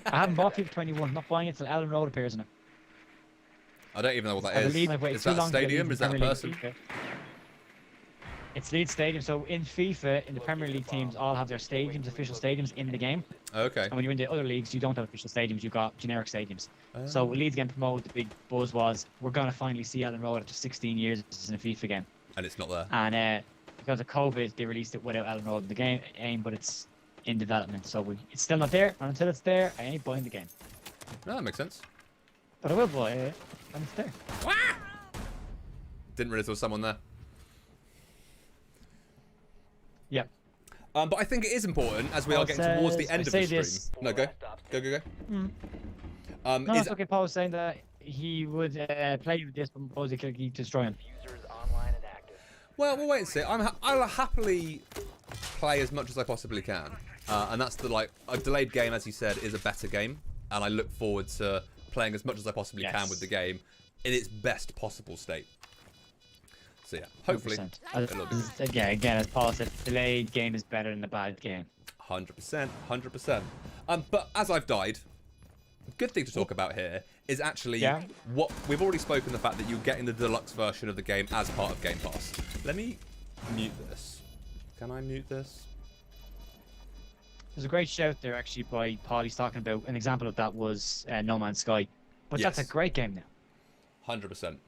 I haven't bought FIFA 21. Not buying it till Ellen Road appears in it. I don't even know what that I is. believe I've waited Is too that a long to get stadium? into Is that a Premier League person? FIFA. It's Leeds Stadium. So in FIFA, in the Premier League teams all have their stadiums, official stadiums in the game. Okay. And when you're in the other leagues, you don't have official stadiums. You've got generic stadiums. So Leeds getting promoted, the big buzz was, we're going to finally see Ellen Road after 16 years in a FIFA game. And it's not there. And because of COVID, they released it without Ellen Road in the game, but it's in development. So it's still not there. And until it's there, I ain't buying the game. No, that makes sense. But I will buy it when it's there. Didn't realize there was someone there. Yep. But I think it is important, as we are getting towards the end of the stream. This. No, go. Go. No, it's okay. Paul was saying that he would play with this, but mostly keep destroying. Users online and active. Well, we'll wait and see. I'll happily play as much as I possibly can. And that's a delayed game, as you said, is a better game. And I look forward to playing as much as I possibly can with the game in its best possible state. So yeah, hopefully. 100%. Again, as Paul said, delayed game is better than a bad game. 100%. But as I've died, good thing to talk about here is actually Yeah. what we've already spoken the fact that you're getting the deluxe version of the game as part of Game Pass. Let me mute this. Can I mute this? There's a great shout there actually by Paul. He's talking about an example of that was No Man's Sky, but that's a Yes. great game now. 100%.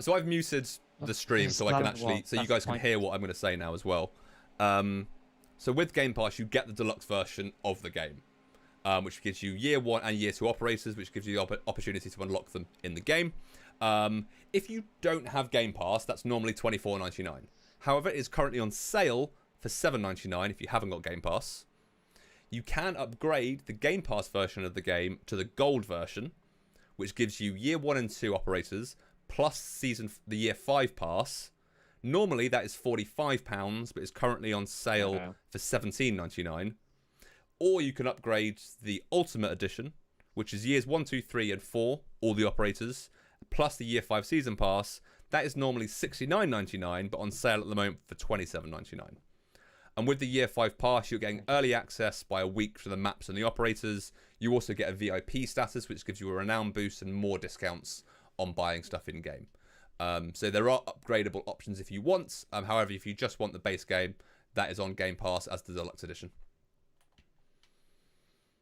So I've muted the stream so I can actually, so you guys can hear what I'm going to say now as well. So with Game Pass, you get the deluxe version of the game, which gives you year 1 and year 2 operators, which gives you the opportunity to unlock them in the game. If you don't have Game Pass, that's normally $24.99. However, it is currently on sale for $7.99 if you haven't got Game Pass. You can upgrade the Game Pass version of the game to the Gold version, which gives you year 1 and 2 operators, plus the year 5 pass. Normally that is £45, but is currently on sale for $17.99. Or you can upgrade the Ultimate Edition, which is years 1, 2, 3, and 4, all the operators, plus the year 5 season pass. That is normally $69.99, but on sale at the moment for $27.99. And with the year 5 pass, you're getting early access by a week for the maps and the operators. You also get a VIP status, which gives you a renown boost and more discounts on buying stuff in-game. So there are upgradable options if you want. However, if you just want the base game, that is on Game Pass as the Deluxe Edition.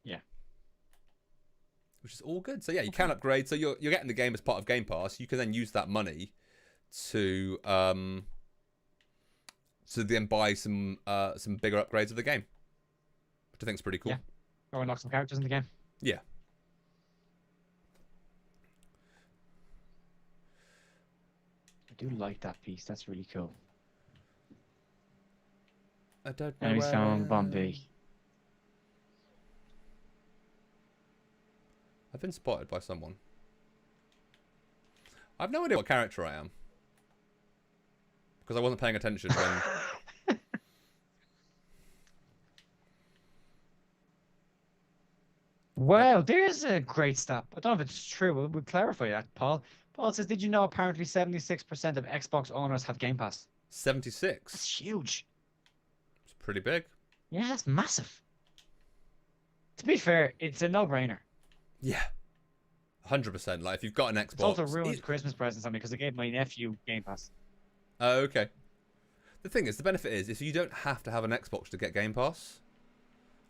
Yeah. Which is all good. So yeah, you can upgrade. So you're getting the game as part of Game Pass. You can then use that money to then buy some bigger upgrades of the game, which I think is pretty cool. Yeah. Or unlock some characters in the game. Yeah. I do like that piece. That's really cool. I don't know Enemies found Bombay. I've been spotted by someone. I have no idea what character I am. Because I wasn't paying attention when... Well, there's a great stat. I don't know if it's true. We'll clarify that, Paul. Paul says, did you know apparently 76% of Xbox owners have Game Pass? 76. That's huge. It's pretty big. Yeah, that's massive. To be fair, it's a no-brainer. Yeah. 100%. Like, if you've got an Xbox... It's also ruined Christmas presents on me because I gave my nephew Game Pass. Oh, okay. The thing is, the benefit is you don't have to have an Xbox to get Game Pass.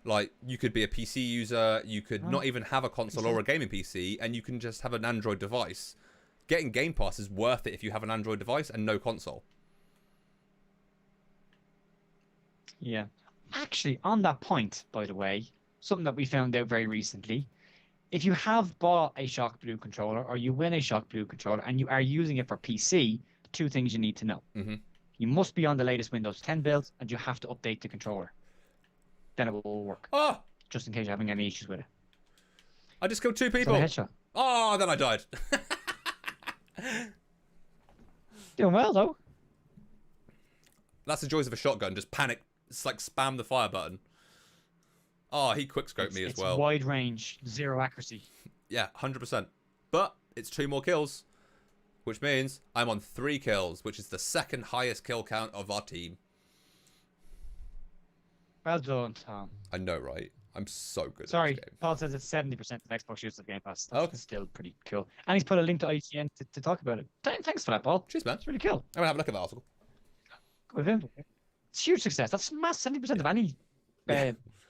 Like, you could be a PC user, you could not even have a console or a gaming PC, and you can just have an Android device. Getting Game Pass is worth it if you have an Android device and no console. Yeah. Actually, on that point, by the way, something that we found out very recently, if you have bought a Shock Blue controller or you win a Shock Blue controller and you are using it for PC, 2 things you need to know. Mm-hmm. You must be on the latest Windows 10 build and you have to update the controller. Then it will work. Oh! Just in case you're having any issues with it. I just killed 2 people. Headshot. Oh, then I died. Doing well, though. That's the joys of a shotgun. Just panic. It's like spam the fire button. Oh, he quickscoped me as well. It's wide range, 0 accuracy. Yeah, 100%. But it's 2 more kills, which means I'm on 3 kills, which is the second highest kill count of our team. Well done, Tom. I know, right? I'm so good Sorry, at this game. Paul says it's 70% of Xbox users have Game Pass. That's Okay. still pretty cool. And he's put a link to IGN to talk about it. Thanks for that, Paul. Cheers, man. It's really cool. I'm going to have a look at that article. Good of him. It's huge success. That's massive. 70% of any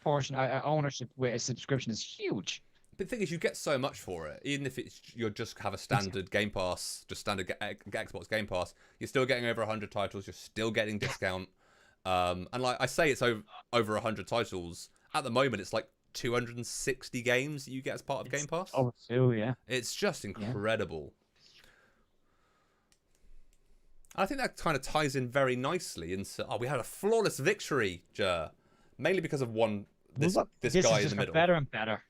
portion ownership with a subscription is huge. But the thing is, you get so much for it. Even if you just have a standard Game Pass, just standard Xbox Game Pass, you're still getting over 100 titles. You're still getting discount. And like I say, it's over 100 titles. At the moment, it's like 260 games that you get as part of Game Pass. Oh, so yeah. It's just incredible. I think that kind of ties in very nicely into... Oh, we had a flawless victory, Ger. Mainly because of this guy in the middle. Better and better.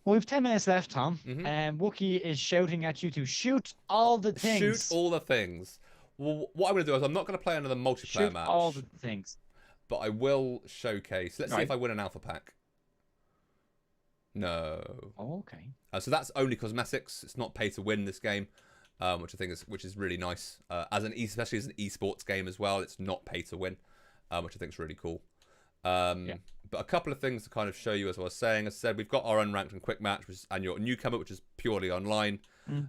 Well, we've 10 minutes left, Tom. Mm-hmm. And Wookie is shouting at you to shoot all the things. Shoot all the things. Well, what I'm going to do is I'm not going to play another multiplayer match. All the things. But I will showcase. Let's see if I win an alpha pack. No. Oh, okay. So that's only cosmetics. It's not pay to win this game, which I think is really nice. Especially as an esports game as well, it's not pay to win, which I think is really cool. But a couple of things to kind of show you, as I was saying. As I said, we've got our unranked and quick match, and your newcomer, which is purely online.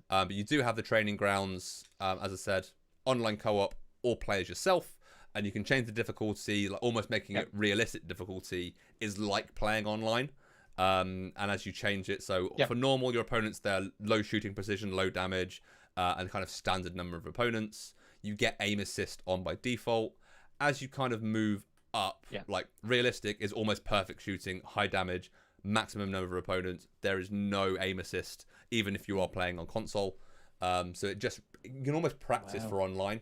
But you do have the training grounds, as I said, online co-op, or play as yourself. And you can change the difficulty, like almost making it realistic difficulty is like playing online. And as you change it, so for normal, your opponents, they're low shooting precision, low damage, and kind of standard number of opponents. You get aim assist on by default. As you kind of move up, like realistic is almost perfect shooting, high damage, maximum number of opponents. There is no aim assist, even if you are playing on console. So it just, you can almost practice for online.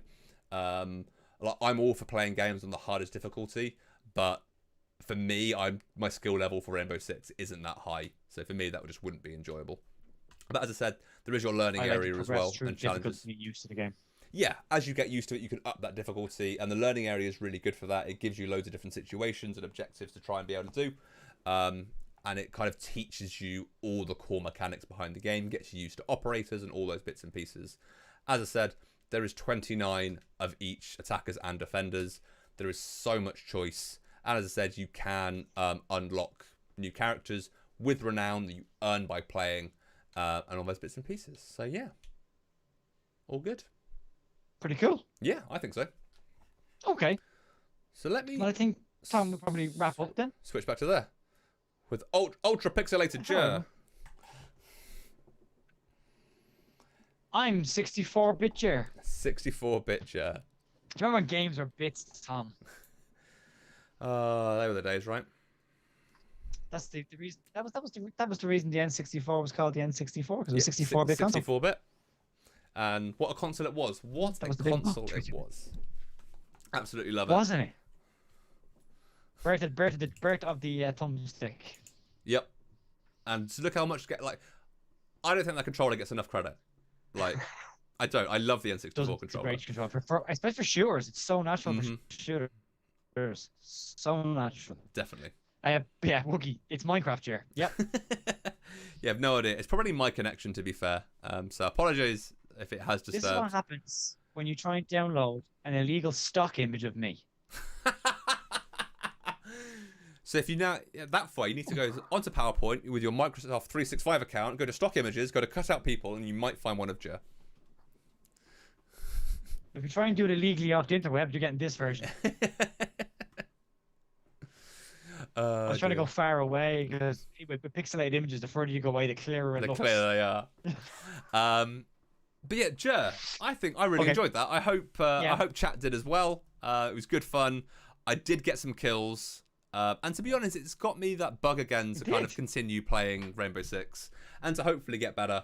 Like I'm all for playing games on the hardest difficulty, but for me, my skill level for Rainbow Six isn't that high. So for me, that just wouldn't be enjoyable. But as I said, there is your learning area as well and challenges. Get used to the game. Yeah, as you get used to it, you can up that difficulty, and the learning area is really good for that. It gives you loads of different situations and objectives to try and be able to do, and it kind of teaches you all the core mechanics behind the game, gets you used to operators and all those bits and pieces. As I said, there is 29 of each attackers and defenders. There is so much choice, and as I said, you can unlock new characters with renown that you earn by playing, and all those bits and pieces. So yeah, all good. Pretty cool. Yeah, I think so. Okay. So let me... Well, I think Tom will probably wrap up then. Switch back to there. With ultra pixelated Ger. I'm 64-bit Ger. 64-bit Ger. Do you remember when games were bits, Tom? They were the days, right? That's the reason. That was the reason the N64 was called the N64, because it was 64-bit console. 64-bit. And what a console it was. What a console it was. Absolutely love it. Wasn't it? Birth of the thumbstick. Yep. And look how much I don't think that controller gets enough credit. Like, I don't. I love the N64 controller. It's a great controller, especially for shooters. It's so natural for shooters. So natural. Definitely. Yeah, Wookie. It's Minecraft Ger. Yep. You have no idea. It's probably my connection, to be fair. So apologize if it has disturbed. This is what happens when you try and download an illegal stock image of me. So if you now, that far, you need to go onto PowerPoint with your Microsoft 365 account, go to stock images, go to cut out people, and you might find one of Ger. If you try and do it illegally off the interweb, you're getting this version. I was trying to go far away because with pixelated images, the further you go away, the clearer it looks. The clearer they are. But yeah, Ger, I think I really enjoyed that. I hope chat did as well. It was good fun. I did get some kills. And to be honest, it's got me that bug again to kind of continue playing Rainbow Six and to hopefully get better.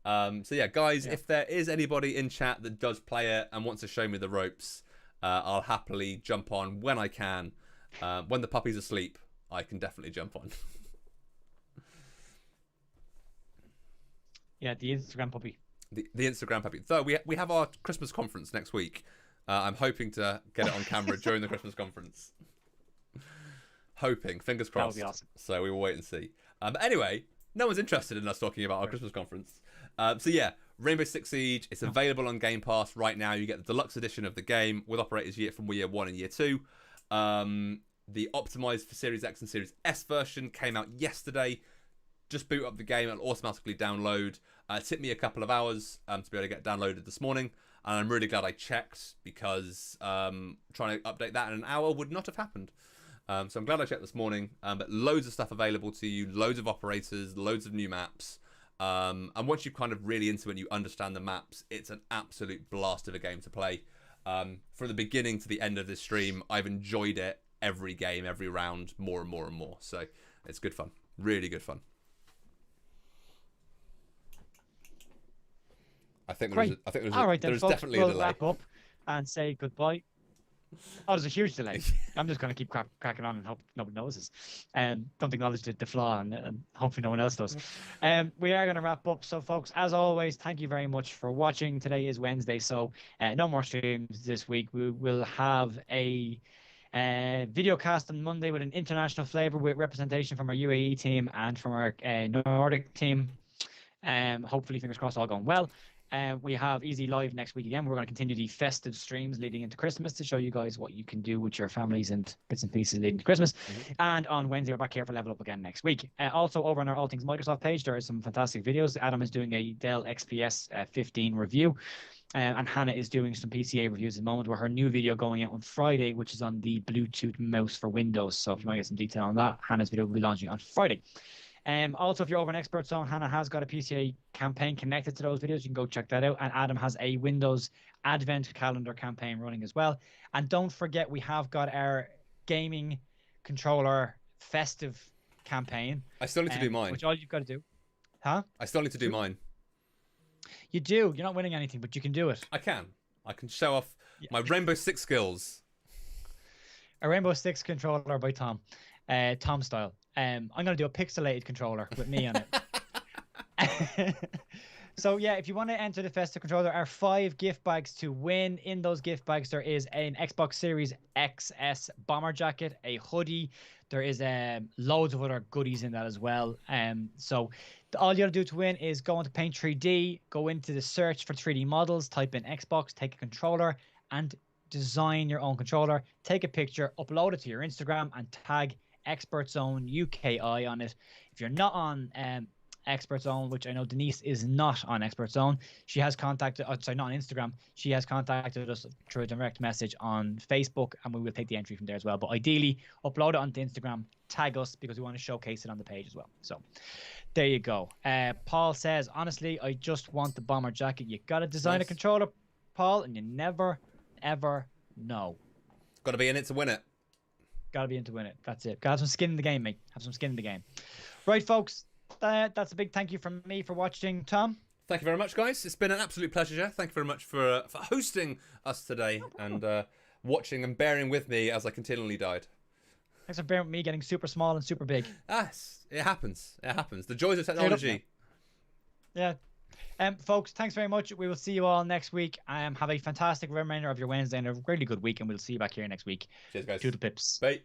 So yeah, guys, if there is anybody in chat that does play it and wants to show me the ropes, I'll happily jump on when I can. When the puppy's asleep, I can definitely jump on. Yeah, the Instagram puppy. The Instagram puppy. So we have our Christmas conference next week. I'm hoping to get it on camera during the Christmas conference. Hoping, fingers crossed. That would be awesome. So we will wait and see. But anyway, no one's interested in us talking about our Christmas conference. So yeah, Rainbow Six Siege. It's available on Game Pass right now. You get the deluxe edition of the game with operators you get from year 1 and year 2. The optimized for Series X and Series S version came out yesterday. Just boot up the game and automatically download. It took me a couple of hours to be able to get downloaded this morning. And I'm really glad I checked because trying to update that in an hour would not have happened. So I'm glad I checked this morning. But loads of stuff available to you, loads of operators, loads of new maps. And once you're kind of really into it and you understand the maps, it's an absolute blast of a game to play. From the beginning to the end of this stream, I've enjoyed it every game, every round, more and more and more. So it's good fun. Really good fun. I think there's definitely a delay. Wrap up and say goodbye. Oh, there's a huge delay. I'm just going to keep cracking on and hope nobody notices. Don't acknowledge the flaw and hopefully no one else does. We are going to wrap up. So, folks, as always, thank you very much for watching. Today is Wednesday, so no more streams this week. We will have a video cast on Monday with an international flavor with representation from our UAE team and from our Nordic team. Hopefully, fingers crossed, all going well. We have Easy Live next week again. We're going to continue the festive streams leading into Christmas to show you guys what you can do with your families and bits and pieces leading to Christmas. And on Wednesday, we're back here for Level Up again next week. Also, over on our All Things Microsoft page, there are some fantastic videos. Adam is doing a Dell XPS 15 review. And Hannah is doing some PCA reviews at the moment, where her new video going out on Friday, which is on the Bluetooth mouse for Windows. So if you want to get some detail on that, Hannah's video will be launching on Friday. Also, if you're over an Expert Zone, Hannah has got a PCA campaign connected to those videos. You can go check that out. And Adam has a Windows Advent calendar campaign running as well. And don't forget, we have got our gaming controller festive campaign. I still need to do mine. Which all you've got to do. Huh? I still need to do mine. You do. You're not winning anything, but you can do it. I can show off my Rainbow Six skills. A Rainbow Six controller by Tom. Tom style. I'm going to do a pixelated controller with me on it. So, yeah, if you want to enter the festive controller, there are 5 gift bags to win. In those gift bags, there is an Xbox Series XS bomber jacket, a hoodie. There is loads of other goodies in that as well. So all you got to do to win is go into Paint 3D, go into the search for 3D models, type in Xbox, take a controller, and design your own controller. Take a picture, upload it to your Instagram, and tag Expert Zone UKI on it. If you're not on Expert Zone, which I know Denise is not on Expert Zone, she has contacted, not on Instagram, she has contacted us through a direct message on Facebook, and we will take the entry from there as well. But ideally, upload it onto Instagram, tag us, because we want to showcase it on the page as well. So there you go. Paul says, honestly, I just want the bomber jacket. You got to design a controller, Paul, and you never, ever know. Got to be in it to win it. Got to be in to win it. That's it. Got to have some skin in the game, mate. Have some skin in the game. Right, folks. That's a big thank you from me for watching. Tom? Thank you very much, guys. It's been an absolute pleasure. Thank you very much for hosting us today and watching and bearing with me as I continually died. Thanks for bearing with me getting super small and super big. Yes, it happens. It happens. The joys of technology. Yeah. Folks, thanks very much. We will see you all next week. Have a fantastic remainder of your Wednesday and a really good week, and we'll see you back here next week. Cheers, guys. Toodle pips. Bye.